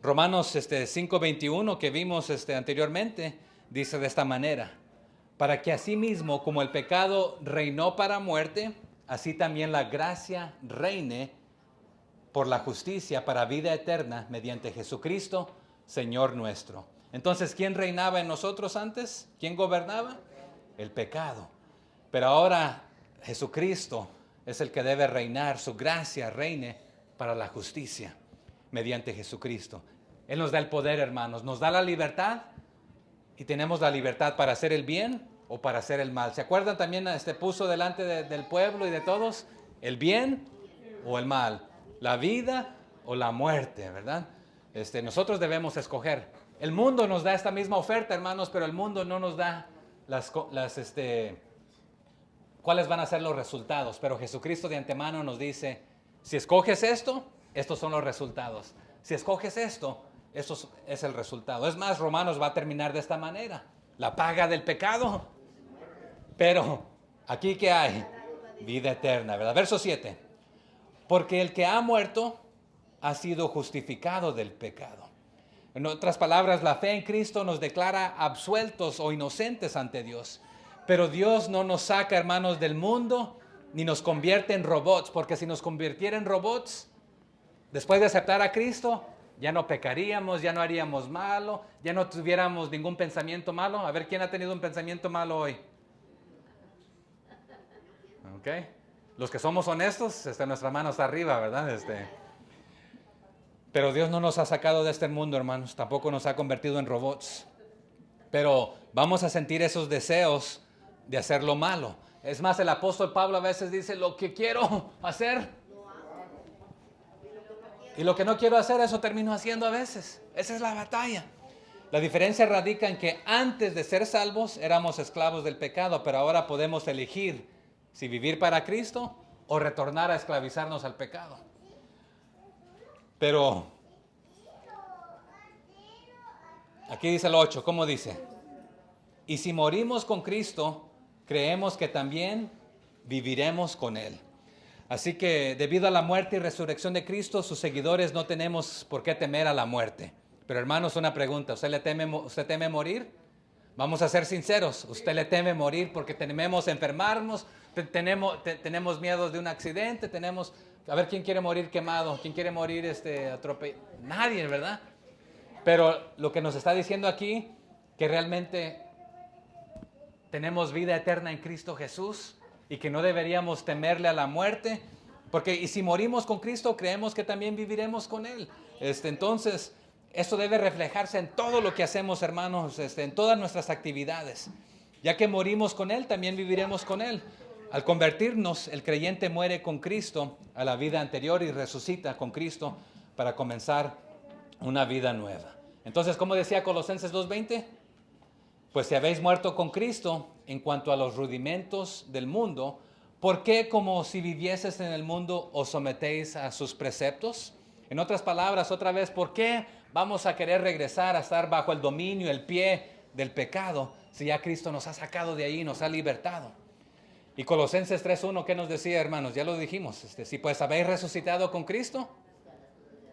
Romanos 5:21 que vimos anteriormente dice de esta manera: para que asimismo como el pecado reinó para muerte, así también la gracia reine por la justicia para vida eterna mediante Jesucristo, Señor nuestro. Entonces, ¿quién reinaba en nosotros antes? ¿Quién gobernaba? El pecado. Pero ahora Jesucristo es el que debe reinar, su gracia reine para la justicia mediante Jesucristo. Él nos da el poder, hermanos, nos da la libertad y tenemos la libertad para hacer el bien o para hacer el mal. ¿Se acuerdan también? Puso delante del pueblo y de todos el bien o el mal, la vida o la muerte, ¿verdad? Nosotros debemos escoger. El mundo nos da esta misma oferta, hermanos, pero el mundo no nos da cuáles van a ser los resultados. Pero Jesucristo de antemano nos dice, si escoges esto, estos son los resultados. Si escoges esto es el resultado. Es más, Romanos va a terminar de esta manera. La paga del pecado. Pero, ¿aquí qué hay? Vida eterna, ¿verdad? Verso 7. Porque el que ha muerto ha sido justificado del pecado. En otras palabras, la fe en Cristo nos declara absueltos o inocentes ante Dios. Pero Dios no nos saca, hermanos, del mundo, ni nos convierte en robots. Porque si nos convirtiera en robots, después de aceptar a Cristo, ya no pecaríamos, ya no haríamos malo, ya no tuviéramos ningún pensamiento malo. A ver, ¿quién ha tenido un pensamiento malo hoy? ¿Ok? Los que somos honestos, nuestra mano está arriba, ¿verdad? Pero Dios no nos ha sacado de este mundo, hermanos. Tampoco nos ha convertido en robots. Pero vamos a sentir esos deseos de hacer lo malo. Es más, el apóstol Pablo a veces dice, lo que quiero hacer y lo que no quiero hacer, eso termino haciendo a veces. Esa es la batalla. La diferencia radica en que antes de ser salvos éramos esclavos del pecado, pero ahora podemos elegir si vivir para Cristo o retornar a esclavizarnos al pecado. Pero aquí dice el 8, ¿cómo dice? Y si morimos con Cristo, creemos que también viviremos con Él. Así que debido a la muerte y resurrección de Cristo, sus seguidores no tenemos por qué temer a la muerte. Pero hermanos, una pregunta, ¿usted teme morir? Vamos a ser sinceros, ¿usted le teme morir porque tememos enfermarnos? Tenemos miedo de un accidente, a ver, ¿quién quiere morir quemado? ¿Quién quiere morir atropellado? Nadie, ¿verdad? Pero lo que nos está diciendo aquí, que realmente tenemos vida eterna en Cristo Jesús y que no deberíamos temerle a la muerte, porque y si morimos con Cristo, creemos que también viviremos con Él. Entonces, eso debe reflejarse en todo lo que hacemos, hermanos, en todas nuestras actividades. Ya que morimos con Él, también viviremos con Él. Al convertirnos, el creyente muere con Cristo a la vida anterior y resucita con Cristo para comenzar una vida nueva. Entonces, ¿cómo decía Colosenses 2:20? Pues si habéis muerto con Cristo en cuanto a los rudimentos del mundo, ¿por qué como si vivieses en el mundo os sometéis a sus preceptos? En otras palabras, otra vez, ¿por qué vamos a querer regresar a estar bajo el dominio, el pie del pecado, si ya Cristo nos ha sacado de ahí, nos ha libertado? Y Colosenses 3:1, ¿qué nos decía, hermanos? Ya lo dijimos, si pues habéis resucitado con Cristo,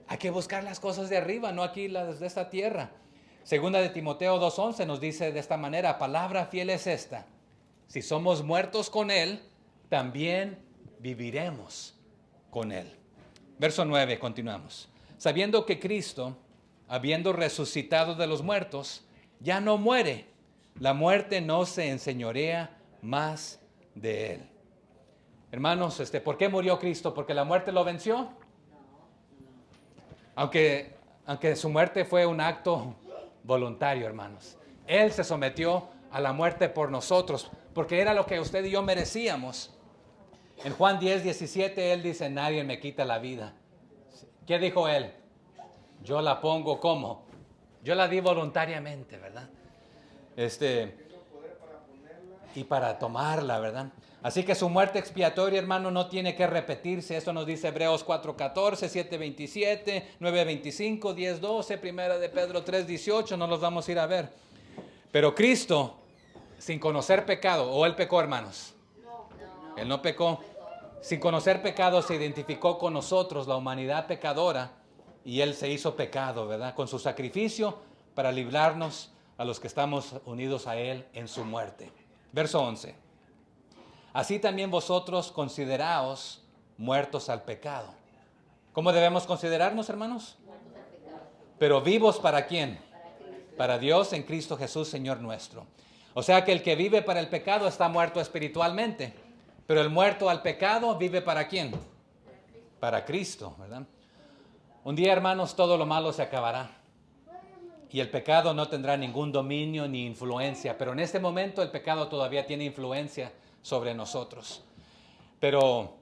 hay que buscar las cosas de arriba, no aquí las de esta tierra. Segunda de Timoteo 2:11 nos dice de esta manera, palabra fiel es esta, si somos muertos con Él, también viviremos con Él. Verso 9, continuamos. Sabiendo que Cristo, habiendo resucitado de los muertos, ya no muere, la muerte no se enseñorea más de Él. Hermanos, ¿por qué murió Cristo? ¿Porque la muerte lo venció? Aunque su muerte fue un acto voluntario, hermanos. Él se sometió a la muerte por nosotros, porque era lo que usted y yo merecíamos. En Juan 10:17 Él dice, nadie me quita la vida. ¿Qué dijo Él? Yo la pongo como. Yo la di voluntariamente, ¿verdad? Y para tomarla, ¿verdad? Así que su muerte expiatoria, hermano, no tiene que repetirse. Esto nos dice Hebreos 4:14, 7:27, 9:25, 10:12, Primera de Pedro 3:18, no los vamos a ir a ver. Pero Cristo, sin conocer pecado, ¿o Él pecó, hermanos? No. Él no pecó. Sin conocer pecado se identificó con nosotros, la humanidad pecadora, y Él se hizo pecado, ¿verdad? Con su sacrificio para librarnos a los que estamos unidos a Él en su muerte. Verso 11. Así también vosotros consideraos muertos al pecado. ¿Cómo debemos considerarnos, hermanos? Pero vivos ¿para quién? para Dios en Cristo Jesús, Señor nuestro. O sea que el que vive para el pecado está muerto espiritualmente, pero el muerto al pecado vive ¿para quién? Para Cristo, ¿verdad? Un día, hermanos, todo lo malo se acabará y el pecado no tendrá ningún dominio ni influencia, pero en este momento el pecado todavía tiene influencia sobre nosotros. Pero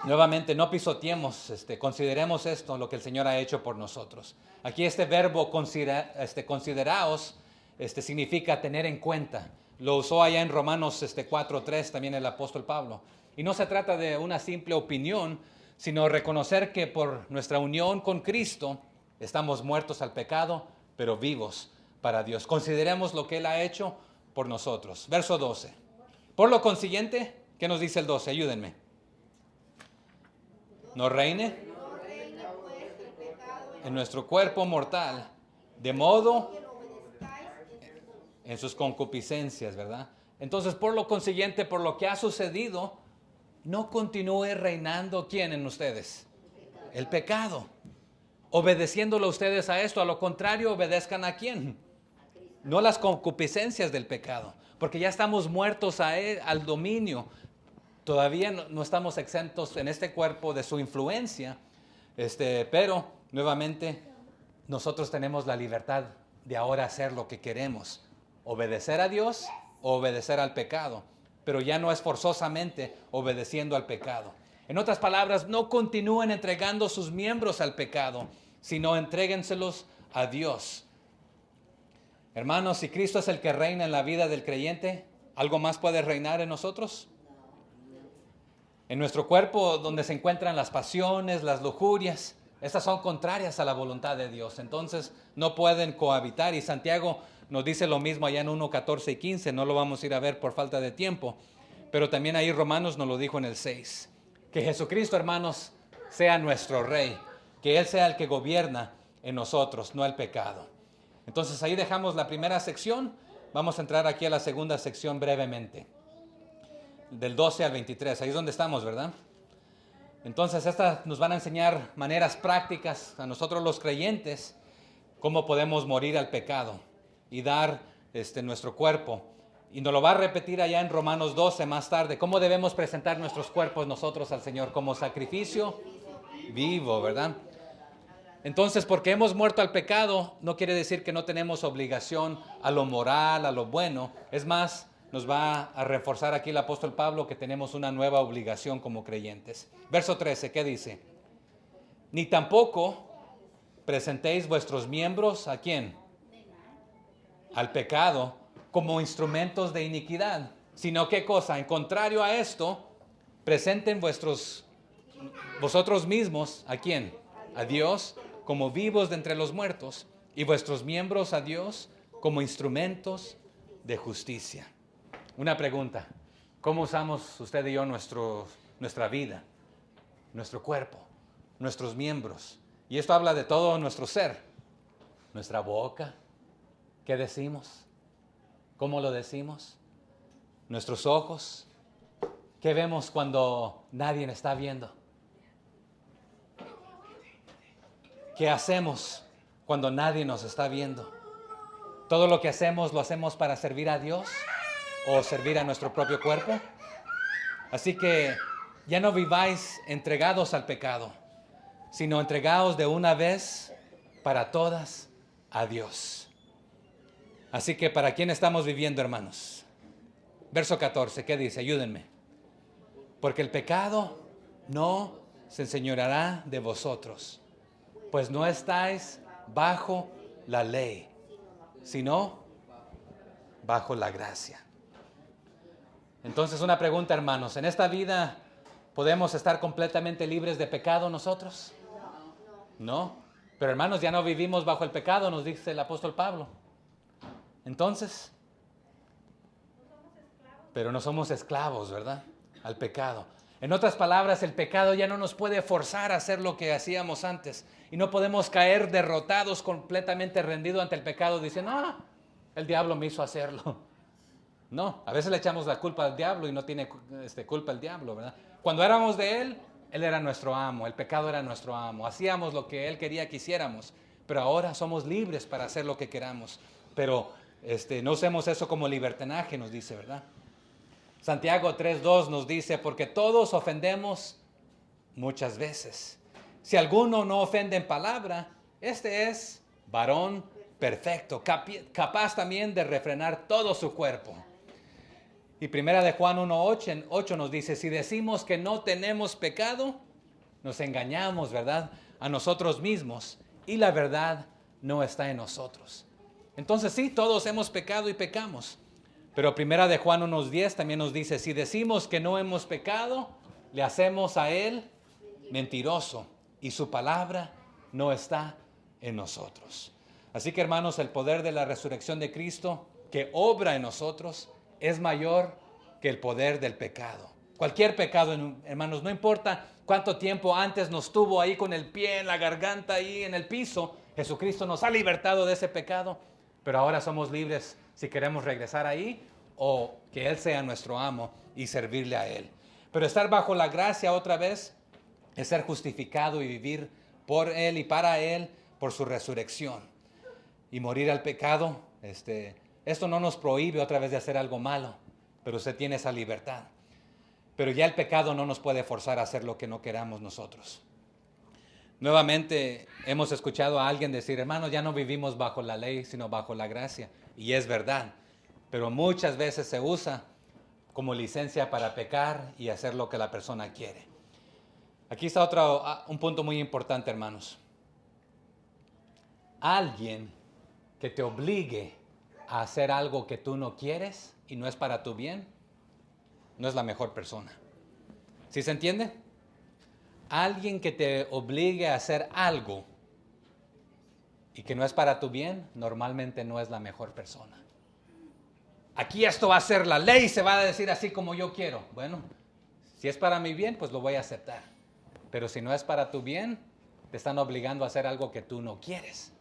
nuevamente no pisoteemos, consideremos esto, lo que el Señor ha hecho por nosotros. Aquí este verbo consideraos significa tener en cuenta. Lo usó allá en Romanos 4:3 también el apóstol Pablo. Y no se trata de una simple opinión, sino reconocer que por nuestra unión con Cristo estamos muertos al pecado, pero vivos para Dios. Consideremos lo que Él ha hecho por nosotros. Verso 12. Por lo consiguiente, ¿qué nos dice el 12? Ayúdenme. No reine en nuestro cuerpo mortal, de modo en sus concupiscencias, ¿verdad? Entonces, por lo consiguiente, por lo que ha sucedido, no continúe reinando, ¿quién en ustedes? El pecado. Obedeciéndolo ustedes a esto, a lo contrario, obedezcan ¿a quién? No las concupiscencias del pecado, porque ya estamos muertos a él, al dominio. Todavía no estamos exentos en este cuerpo de su influencia, pero nuevamente nosotros tenemos la libertad de ahora hacer lo que queremos, obedecer a Dios o obedecer al pecado, pero ya no es forzosamente obedeciendo al pecado. En otras palabras, no continúen entregando sus miembros al pecado, sino entréguenselos a Dios. Hermanos, si Cristo es el que reina en la vida del creyente, ¿algo más puede reinar en nosotros? En nuestro cuerpo, donde se encuentran las pasiones, las lujurias, estas son contrarias a la voluntad de Dios. Entonces, no pueden cohabitar. Y Santiago nos dice lo mismo allá en 1:14 y 15. No lo vamos a ir a ver por falta de tiempo. Pero también ahí Romanos nos lo dijo en el 6. Que Jesucristo, hermanos, sea nuestro Rey. Que Él sea el que gobierna en nosotros, no el pecado. Entonces, ahí dejamos la primera sección. Vamos a entrar aquí a la segunda sección brevemente. Del 12 al 23, ahí es donde estamos, ¿verdad? Entonces, estas nos van a enseñar maneras prácticas a nosotros los creyentes, cómo podemos morir al pecado y dar nuestro cuerpo. Y nos lo va a repetir allá en Romanos 12 más tarde, cómo debemos presentar nuestros cuerpos nosotros al Señor como sacrificio vivo, ¿verdad? Entonces, porque hemos muerto al pecado, no quiere decir que no tenemos obligación a lo moral, a lo bueno. Es más, nos va a reforzar aquí el apóstol Pablo que tenemos una nueva obligación como creyentes. Verso 13, ¿qué dice? Ni tampoco presentéis vuestros miembros ¿a quién? Al pecado como instrumentos de iniquidad, sino ¿qué cosa? En contrario a esto, presenten vosotros mismos ¿a quién? A Dios como vivos de entre los muertos y vuestros miembros a Dios como instrumentos de justicia. Una pregunta, ¿cómo usamos usted y yo nuestra vida, nuestro cuerpo, nuestros miembros? Y esto habla de todo nuestro ser, nuestra boca, ¿qué decimos? ¿Cómo lo decimos? Nuestros ojos, ¿qué vemos cuando nadie está viendo? ¿Qué hacemos cuando nadie nos está viendo? ¿Todo lo que hacemos lo hacemos para servir a Dios o servir a nuestro propio cuerpo? Así que ya no viváis entregados al pecado, sino entregados de una vez para todas a Dios. Así que ¿para quién estamos viviendo, hermanos? Verso 14, ¿qué dice? Ayúdenme. Porque el pecado no se enseñoreará de vosotros, pues no estáis bajo la ley, sino bajo la gracia. Entonces, una pregunta, hermanos. ¿En esta vida podemos estar completamente libres de pecado nosotros? No. Pero, hermanos, ya no vivimos bajo el pecado, nos dice el apóstol Pablo. Entonces, pero no somos esclavos, ¿verdad? Al pecado. En otras palabras, el pecado ya no nos puede forzar a hacer lo que hacíamos antes. Y no podemos caer derrotados, completamente rendidos ante el pecado, diciendo, el diablo me hizo hacerlo. No, a veces le echamos la culpa al diablo y no tiene culpa el diablo, ¿verdad? Cuando éramos de él era nuestro amo, el pecado era nuestro amo. Hacíamos lo que él quería que hiciéramos, pero ahora somos libres para hacer lo que queramos. pero no usemos eso como libertinaje, nos dice, ¿verdad? Santiago 3:2 nos dice, porque todos ofendemos muchas veces. Si alguno no ofende en palabra, este es varón perfecto, capaz también de refrenar todo su cuerpo. Y primera de Juan 1:8 nos dice, si decimos que no tenemos pecado, nos engañamos, ¿verdad?, a nosotros mismos, y la verdad no está en nosotros. Entonces sí, todos hemos pecado y pecamos. Pero primera de Juan 1:10 también nos dice, si decimos que no hemos pecado, le hacemos a él mentiroso y su palabra no está en nosotros. Así que, hermanos, el poder de la resurrección de Cristo que obra en nosotros es mayor que el poder del pecado. Cualquier pecado, hermanos, no importa cuánto tiempo antes nos tuvo ahí con el pie en la garganta, ahí en el piso, Jesucristo nos ha libertado de ese pecado, pero ahora somos libres si queremos regresar ahí o que Él sea nuestro amo y servirle a Él. Pero estar bajo la gracia otra vez es ser justificado y vivir por Él y para Él por su resurrección. Y morir al pecado, esto no nos prohíbe otra vez de hacer algo malo, pero usted tiene esa libertad. Pero ya el pecado no nos puede forzar a hacer lo que no queramos nosotros. Nuevamente hemos escuchado a alguien decir, hermanos, ya no vivimos bajo la ley, sino bajo la gracia. Y es verdad, pero muchas veces se usa como licencia para pecar y hacer lo que la persona quiere. Aquí está un punto muy importante, hermanos. Alguien que te obligue a hacer algo que tú no quieres y no es para tu bien, no es la mejor persona. ¿Sí se entiende? Alguien que te obligue a hacer algo y que no es para tu bien, normalmente no es la mejor persona. Aquí esto va a ser la ley, se va a decir así como yo quiero. Bueno, si es para mi bien, pues lo voy a aceptar. Pero si no es para tu bien, te están obligando a hacer algo que tú no quieres.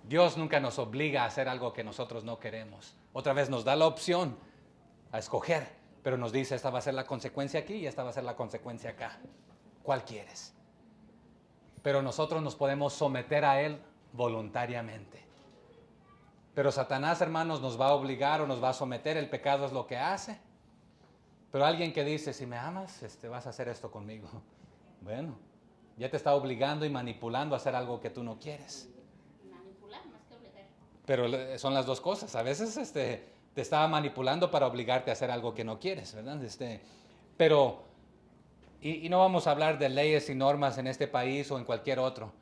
Dios nunca nos obliga a hacer algo que nosotros no queremos. Otra vez nos da la opción a escoger, pero nos dice, esta va a ser la consecuencia aquí y esta va a ser la consecuencia acá. ¿Cuál quieres? Pero nosotros nos podemos someter a Él voluntariamente. Pero Satanás, hermanos, nos va a obligar o nos va a someter. El pecado es lo que hace. Pero alguien que dice, si me amas, vas a hacer esto conmigo. Bueno, ya te está obligando y manipulando a hacer algo que tú no quieres. Manipular más que obligar. Pero son las dos cosas. A veces te está manipulando para obligarte a hacer algo que no quieres, ¿verdad? Pero, y no vamos a hablar de leyes y normas en este país o en cualquier otro.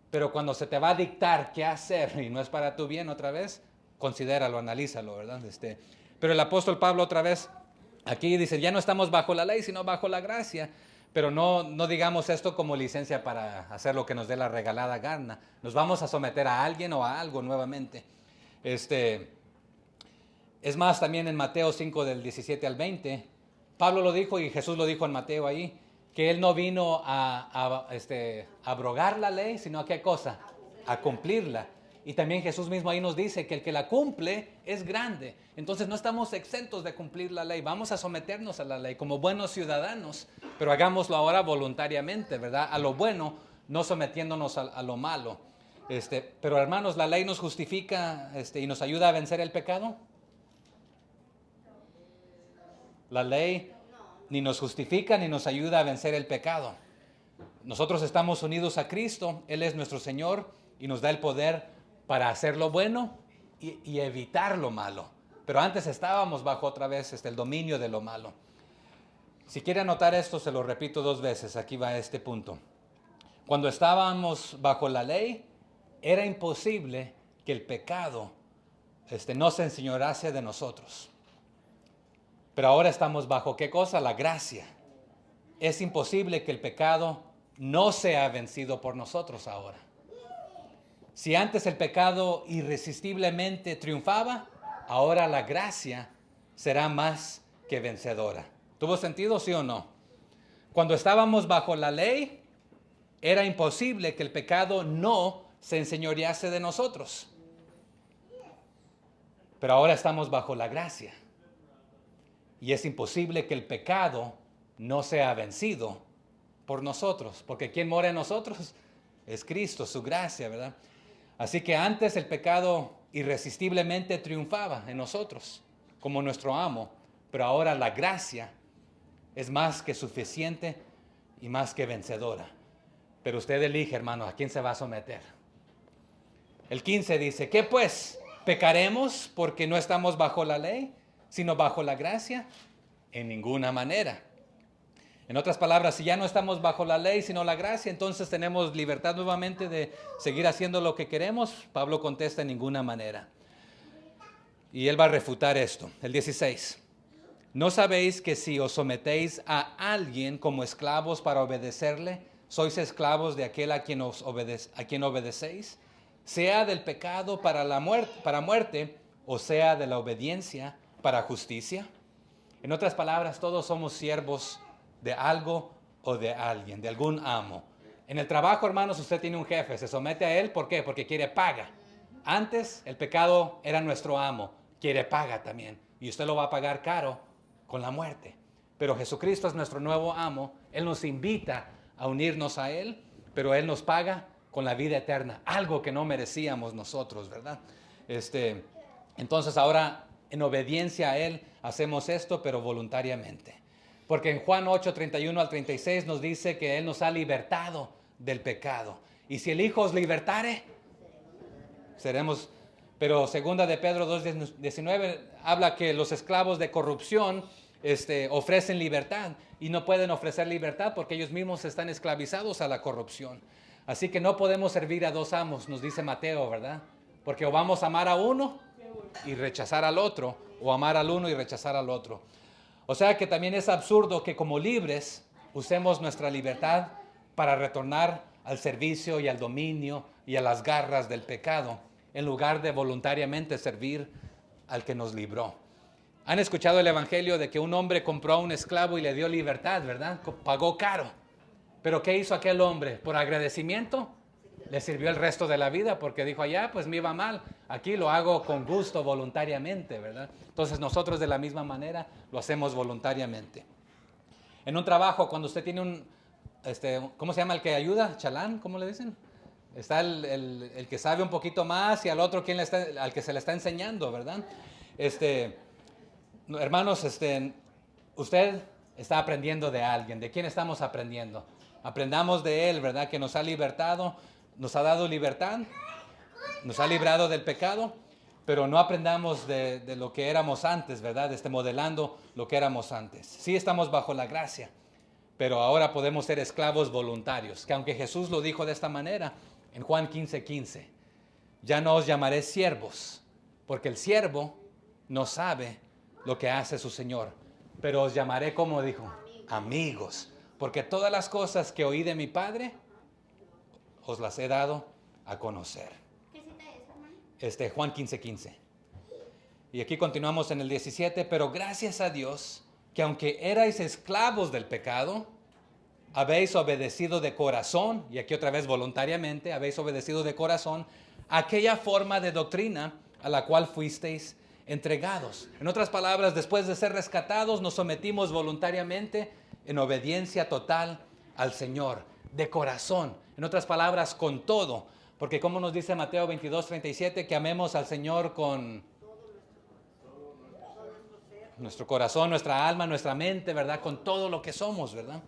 Pero cuando se te va a dictar qué hacer y no es para tu bien otra vez, considéralo, analízalo, ¿verdad? Pero el apóstol Pablo otra vez aquí dice, ya no estamos bajo la ley, sino bajo la gracia. Pero no digamos esto como licencia para hacer lo que nos dé la regalada gana. Nos vamos a someter a alguien o a algo nuevamente. Es más, también en Mateo 5 del 17 al 20, Pablo lo dijo y Jesús lo dijo en Mateo ahí, que Él no vino a abrogar la ley, sino a qué cosa, a cumplirla. Y también Jesús mismo ahí nos dice que el que la cumple es grande. Entonces no estamos exentos de cumplir la ley. Vamos a someternos a la ley como buenos ciudadanos, pero hagámoslo ahora voluntariamente, ¿verdad? A lo bueno, no sometiéndonos a lo malo. Pero hermanos, ¿la ley nos justifica y nos ayuda a vencer el pecado? La ley ni nos justifica ni nos ayuda a vencer el pecado. Nosotros estamos unidos a Cristo, Él es nuestro Señor y nos da el poder para hacer lo bueno y evitar lo malo. Pero antes estábamos bajo otra vez el dominio de lo malo. Si quiere anotar esto, se lo repito 2 veces, aquí va este punto. Cuando estábamos bajo la ley, era imposible que el pecado no se enseñorease de nosotros. Pero ahora estamos bajo ¿qué cosa? La gracia. Es imposible que el pecado no sea vencido por nosotros ahora. Si antes el pecado irresistiblemente triunfaba, ahora la gracia será más que vencedora. ¿Tuvo sentido, sí o no? Cuando estábamos bajo la ley, era imposible que el pecado no se enseñorease de nosotros. Pero ahora estamos bajo la gracia. Y es imposible que el pecado no sea vencido por nosotros. Porque ¿quién mora en nosotros? Es Cristo, su gracia, ¿verdad? Así que antes el pecado irresistiblemente triunfaba en nosotros como nuestro amo, pero ahora la gracia es más que suficiente y más que vencedora. Pero usted elige, hermano, a quién se va a someter. El 15 dice, ¿qué pues? ¿Pecaremos porque no estamos bajo la ley, sino bajo la gracia? En ninguna manera. En otras palabras, si ya no estamos bajo la ley, sino la gracia, entonces tenemos libertad nuevamente de seguir haciendo lo que queremos. Pablo contesta, en ninguna manera. Y él va a refutar esto. El 16. ¿No sabéis que si os sometéis a alguien como esclavos para obedecerle, sois esclavos de aquel a quien obedecéis? Sea del pecado para muerte, o sea de la obediencia para justicia. En otras palabras, todos somos siervos de algo o de alguien, de algún amo. En el trabajo, hermanos, usted tiene un jefe, se somete a él, ¿por qué? Porque quiere paga. Antes el pecado era nuestro amo, quiere paga también, y usted lo va a pagar caro con la muerte. Pero Jesucristo es nuestro nuevo amo, Él nos invita a unirnos a Él, pero Él nos paga con la vida eterna, algo que no merecíamos nosotros, ¿verdad? Entonces ahora en obediencia a Él hacemos esto, pero voluntariamente. Porque en Juan 8, 31 al 36 nos dice que Él nos ha libertado del pecado. Y si el Hijo os libertare, seremos. Pero segunda de Pedro 2, 19 habla que los esclavos de corrupción ofrecen libertad. Y no pueden ofrecer libertad porque ellos mismos están esclavizados a la corrupción. Así que no podemos servir a dos amos, nos dice Mateo, ¿verdad? Porque o vamos a amar a uno y rechazar al otro, o amar al uno y rechazar al otro. O sea que también es absurdo que como libres usemos nuestra libertad para retornar al servicio y al dominio y a las garras del pecado, en lugar de voluntariamente servir al que nos libró. Han escuchado el evangelio de que un hombre compró a un esclavo y le dio libertad, ¿verdad? Pagó caro. Pero ¿qué hizo aquel hombre? Por agradecimiento, le sirvió el resto de la vida porque dijo, allá pues me iba mal, aquí lo hago con gusto, voluntariamente, ¿verdad? Entonces nosotros de la misma manera lo hacemos voluntariamente. En un trabajo, cuando usted tiene ¿cómo se llama el que ayuda? ¿Chalán? ¿Cómo le dicen? Está el que sabe un poquito más y al otro al que se le está enseñando, ¿verdad? Hermanos, usted está aprendiendo de alguien. ¿De quién estamos aprendiendo? Aprendamos de Él, ¿verdad? Que nos ha libertado, nos ha dado libertad, nos ha librado del pecado, pero no aprendamos de lo que éramos antes, ¿verdad? Modelando lo que éramos antes. Sí estamos bajo la gracia, pero ahora podemos ser esclavos voluntarios, que aunque Jesús lo dijo de esta manera, en Juan 15:15, ya no os llamaré siervos, porque el siervo no sabe lo que hace su Señor, pero os llamaré, como dijo, amigos, porque todas las cosas que oí de mi Padre, os las he dado a conocer. ¿Qué cita es, hermano? Juan 15:15. Y aquí continuamos en el 17, pero gracias a Dios, que aunque erais esclavos del pecado, habéis obedecido de corazón, y aquí otra vez voluntariamente, habéis obedecido de corazón aquella forma de doctrina a la cual fuisteis entregados. En otras palabras, después de ser rescatados, nos sometimos voluntariamente en obediencia total al Señor, de corazón. En otras palabras, con todo. Porque como nos dice Mateo 22:37, que amemos al Señor con nuestro corazón, nuestra alma, nuestra mente, ¿verdad? Con todo lo que somos, ¿verdad?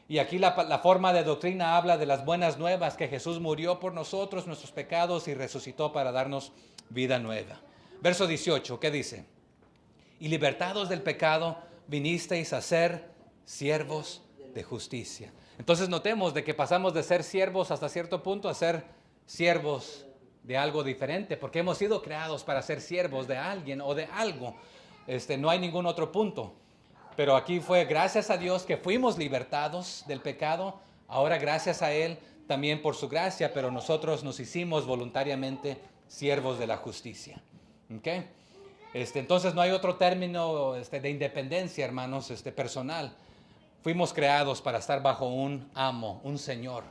Y aquí la forma de doctrina habla de las buenas nuevas, que Jesús murió por nosotros, nuestros pecados, y resucitó para darnos vida nueva. Verso 18, ¿qué dice? Y libertados del pecado, vinisteis a ser siervos de justicia. Entonces notemos de que pasamos de ser siervos hasta cierto punto a ser siervos de algo diferente, porque hemos sido creados para ser siervos de alguien o de algo. No hay ningún otro punto. Pero aquí fue gracias a Dios que fuimos libertados del pecado. Ahora gracias a Él también por su gracia, pero nosotros nos hicimos voluntariamente siervos de la justicia. ¿Okay? Entonces no hay otro término de independencia, hermanos, personal. Fuimos creados para estar bajo un amo, un Señor.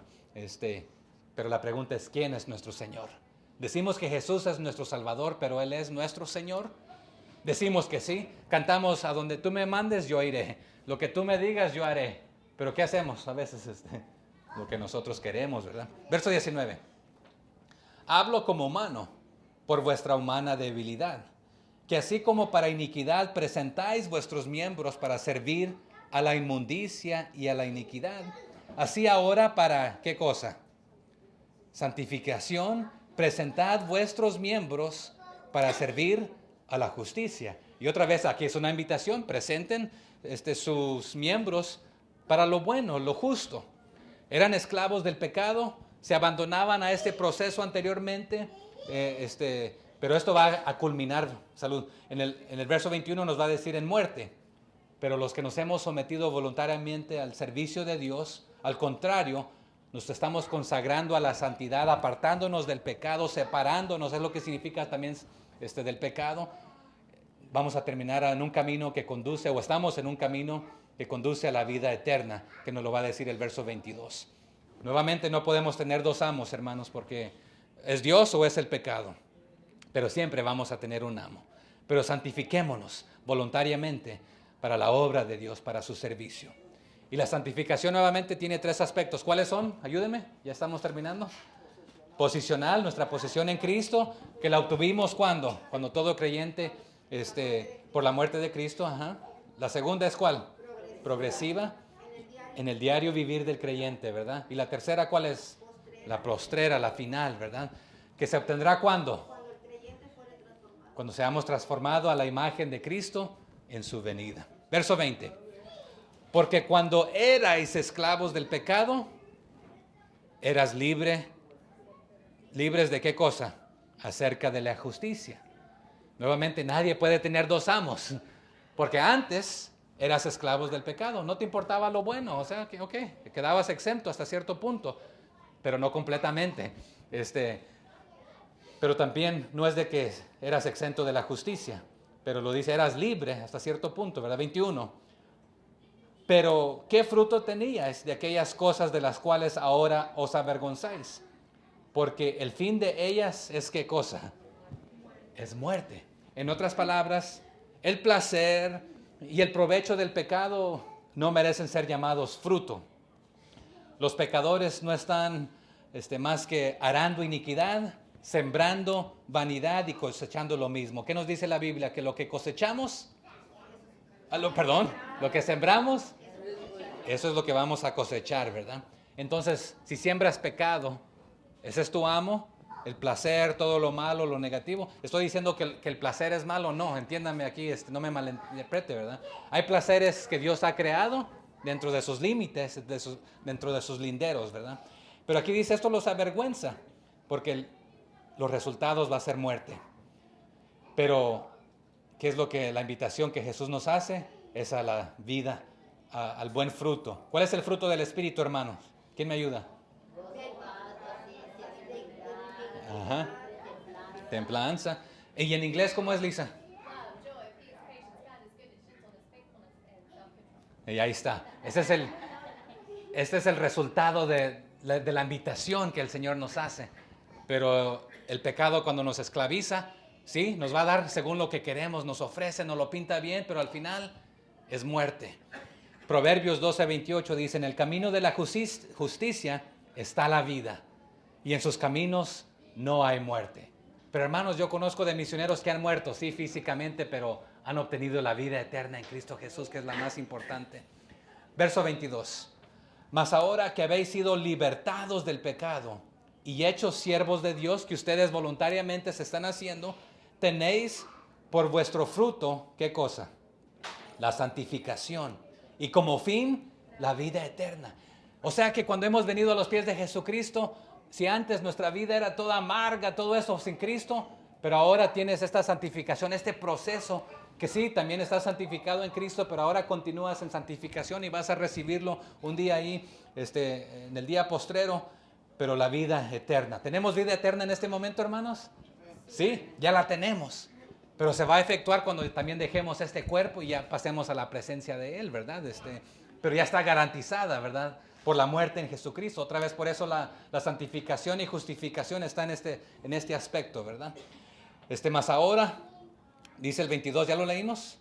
Pero la pregunta es, ¿quién es nuestro Señor? Decimos que Jesús es nuestro Salvador, pero Él es nuestro Señor. Decimos que sí, cantamos, a donde tú me mandes yo iré, lo que tú me digas yo haré. Pero ¿qué hacemos? A veces lo que nosotros queremos, ¿verdad? Verso 19. Hablo como humano, por vuestra humana debilidad, que así como para iniquidad presentáis vuestros miembros para servir a la inmundicia y a la iniquidad, así ahora para, ¿qué cosa? Santificación, presentad vuestros miembros para servir a la justicia. Y otra vez aquí es una invitación, presenten sus miembros para lo bueno, lo justo. Eran esclavos del pecado, se abandonaban a este proceso anteriormente, pero esto va a culminar, salud, en el verso 21 nos va a decir en muerte. Pero los que nos hemos sometido voluntariamente al servicio de Dios, al contrario, nos estamos consagrando a la santidad, apartándonos del pecado, separándonos, es lo que significa también del pecado. Vamos a terminar en un camino que conduce, o estamos en un camino que conduce a la vida eterna, que nos lo va a decir el verso 22. Nuevamente no podemos tener dos amos, hermanos, porque es Dios o es el pecado, pero siempre vamos a tener un amo. Pero santifiquémonos voluntariamente para la obra de Dios, para su servicio. Y la santificación nuevamente tiene tres aspectos. ¿Cuáles son? Ayúdenme, ya estamos terminando. Posicional, nuestra posición en Cristo, que la obtuvimos ¿cuándo? Cuando todo creyente, por la muerte de Cristo. Ajá. La segunda es ¿cuál? Progresiva. En el diario vivir del creyente, ¿verdad? Y la tercera, ¿cuál es? La postrera, la final, ¿verdad? Que se obtendrá ¿cuándo? Cuando seamos transformados a la imagen de Cristo en su venida. Verso 20. Porque cuando erais esclavos del pecado, eras libres de qué cosa? Acerca de la justicia. Nuevamente, nadie puede tener dos amos, porque antes eras esclavos del pecado, no te importaba lo bueno, o sea, que quedabas exento hasta cierto punto, pero no completamente. Pero también no es de que eras exento de la justicia, pero lo dice, eras libre hasta cierto punto, ¿verdad? 21. Pero, ¿qué fruto teníais de aquellas cosas de las cuales ahora os avergonzáis? Porque el fin de ellas es ¿qué cosa? Es muerte. En otras palabras, el placer y el provecho del pecado no merecen ser llamados fruto. Los pecadores no están más que arando iniquidad, sembrando vanidad y cosechando lo mismo. ¿Qué nos dice la Biblia? Que lo que cosechamos, lo que sembramos, eso es lo que vamos a cosechar, ¿verdad? Entonces, si siembras pecado, ese es tu amo, el placer, todo lo malo, lo negativo. Estoy diciendo que el placer es malo, no, entiéndame aquí, no me malinterprete, ¿verdad? Hay placeres que Dios ha creado dentro de sus límites, dentro de sus linderos, ¿verdad? Pero aquí dice, esto los avergüenza, porque los resultados va a ser muerte. Pero, ¿qué es lo que la invitación que Jesús nos hace? Es a la vida, al buen fruto. ¿Cuál es el fruto del Espíritu, hermanos? ¿Quién me ayuda? Ajá. Templanza. ¿Y en inglés cómo es, Lisa? Y ahí está. Este es el resultado de la invitación que el Señor nos hace. Pero el pecado cuando nos esclaviza, sí, nos va a dar según lo que queremos, nos ofrece, nos lo pinta bien, pero al final es muerte. Proverbios 12:28 dice, en el camino de la justicia está la vida, y en sus caminos no hay muerte. Pero hermanos, yo conozco de misioneros que han muerto, sí, físicamente, pero han obtenido la vida eterna en Cristo Jesús, que es la más importante. Verso 22. Mas ahora que habéis sido libertados del pecado y hechos siervos de Dios, que ustedes voluntariamente se están haciendo, tenéis por vuestro fruto, ¿qué cosa? La santificación. Y como fin, la vida eterna. O sea que cuando hemos venido a los pies de Jesucristo, si antes nuestra vida era toda amarga, todo eso sin Cristo, pero ahora tienes esta santificación, este proceso, que sí, también estás santificado en Cristo, pero ahora continúas en santificación y vas a recibirlo un día ahí, en el día postrero, pero la vida eterna. ¿Tenemos vida eterna en este momento, hermanos? Sí, ya la tenemos. Pero se va a efectuar cuando también dejemos este cuerpo y ya pasemos a la presencia de Él, ¿verdad? Pero ya está garantizada, ¿verdad? Por la muerte en Jesucristo. Otra vez por eso la santificación y justificación está en este aspecto, ¿verdad? Más ahora, dice el 22, ¿ya lo leímos?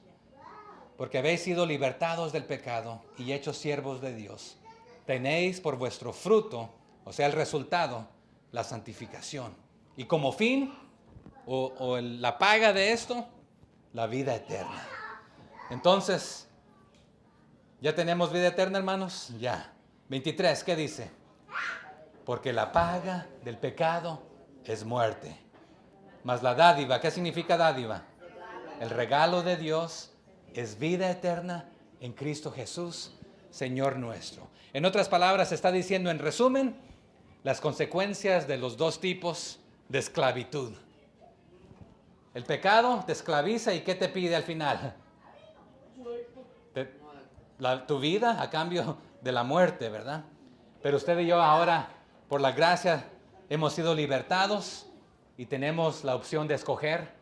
Porque habéis sido libertados del pecado y hechos siervos de Dios. Tenéis por vuestro fruto, o sea, el resultado, la santificación. Y como fin, la paga de esto, la vida eterna. Entonces, ¿ya tenemos vida eterna, hermanos? Ya. 23, ¿qué dice? Porque la paga del pecado es muerte. Mas la dádiva, ¿qué significa dádiva? El regalo de Dios es vida eterna en Cristo Jesús, Señor nuestro. En otras palabras, está diciendo en resumen las consecuencias de los dos tipos de esclavitud. El pecado te esclaviza y ¿qué te pide al final? Tu vida a cambio de la muerte, ¿verdad? Pero usted y yo ahora, por la gracia, hemos sido libertados y tenemos la opción de escoger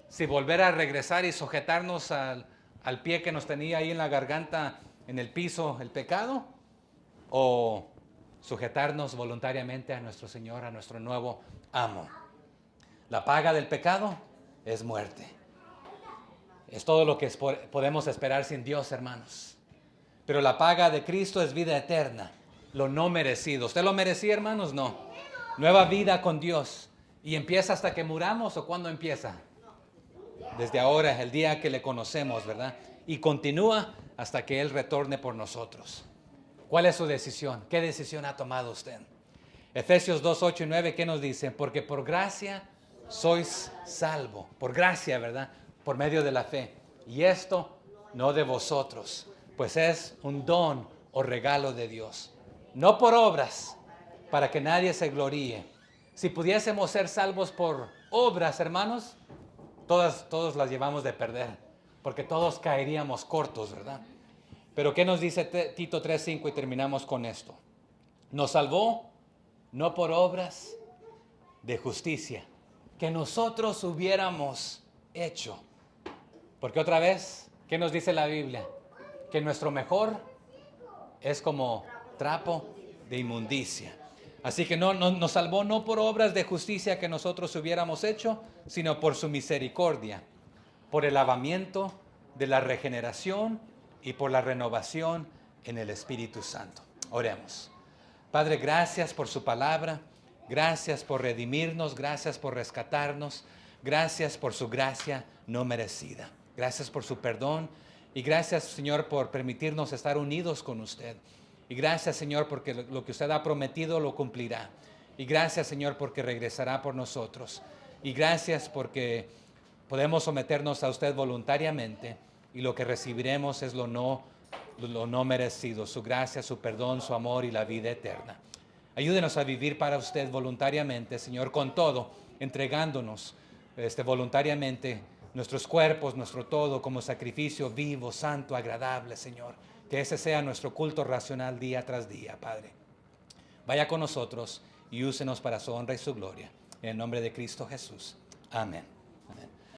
si volver a regresar y sujetarnos al pie que nos tenía ahí en la garganta, en el piso, el pecado, o sujetarnos voluntariamente a nuestro Señor, a nuestro nuevo amo. La paga del pecado es muerte. Es todo lo que podemos esperar sin Dios, hermanos. Pero la paga de Cristo es vida eterna, lo no merecido. ¿Usted lo merecía, hermanos? No. Nueva vida con Dios. ¿Y empieza hasta que muramos o cuándo empieza? Desde ahora, el día que le conocemos, ¿verdad? Y continúa hasta que Él retorne por nosotros. ¿Cuál es su decisión? ¿Qué decisión ha tomado usted? Efesios 2, 8 y 9, ¿qué nos dice? Porque por gracia sois salvo. Por gracia, ¿verdad? Por medio de la fe. Y esto no de vosotros, pues es un don o regalo de Dios. No por obras, para que nadie se gloríe. Si pudiésemos ser salvos por obras, hermanos, todos las llevamos de perder, porque todos caeríamos cortos, ¿verdad? Pero ¿qué nos dice Tito 3:5 y terminamos con esto? Nos salvó no por obras de justicia que nosotros hubiéramos hecho. Porque otra vez, ¿qué nos dice la Biblia? Que nuestro mejor es como trapo de inmundicia. Así que nos salvó no por obras de justicia que nosotros hubiéramos hecho, sino por su misericordia, por el lavamiento de la regeneración y por la renovación en el Espíritu Santo. Oremos. Padre, gracias por su palabra, gracias por redimirnos, gracias por rescatarnos, gracias por su gracia no merecida, gracias por su perdón y gracias, Señor, por permitirnos estar unidos con usted. Y gracias, Señor, porque lo que usted ha prometido lo cumplirá. Y gracias, Señor, porque regresará por nosotros. Y gracias porque podemos someternos a usted voluntariamente y lo que recibiremos es lo no merecido, su gracia, su perdón, su amor y la vida eterna. Ayúdenos a vivir para usted voluntariamente, Señor, con todo, entregándonos voluntariamente nuestros cuerpos, nuestro todo como sacrificio vivo, santo, agradable, Señor. Que ese sea nuestro culto racional día tras día, Padre. Vaya con nosotros y úsenos para su honra y su gloria. En el nombre de Cristo Jesús. Amén.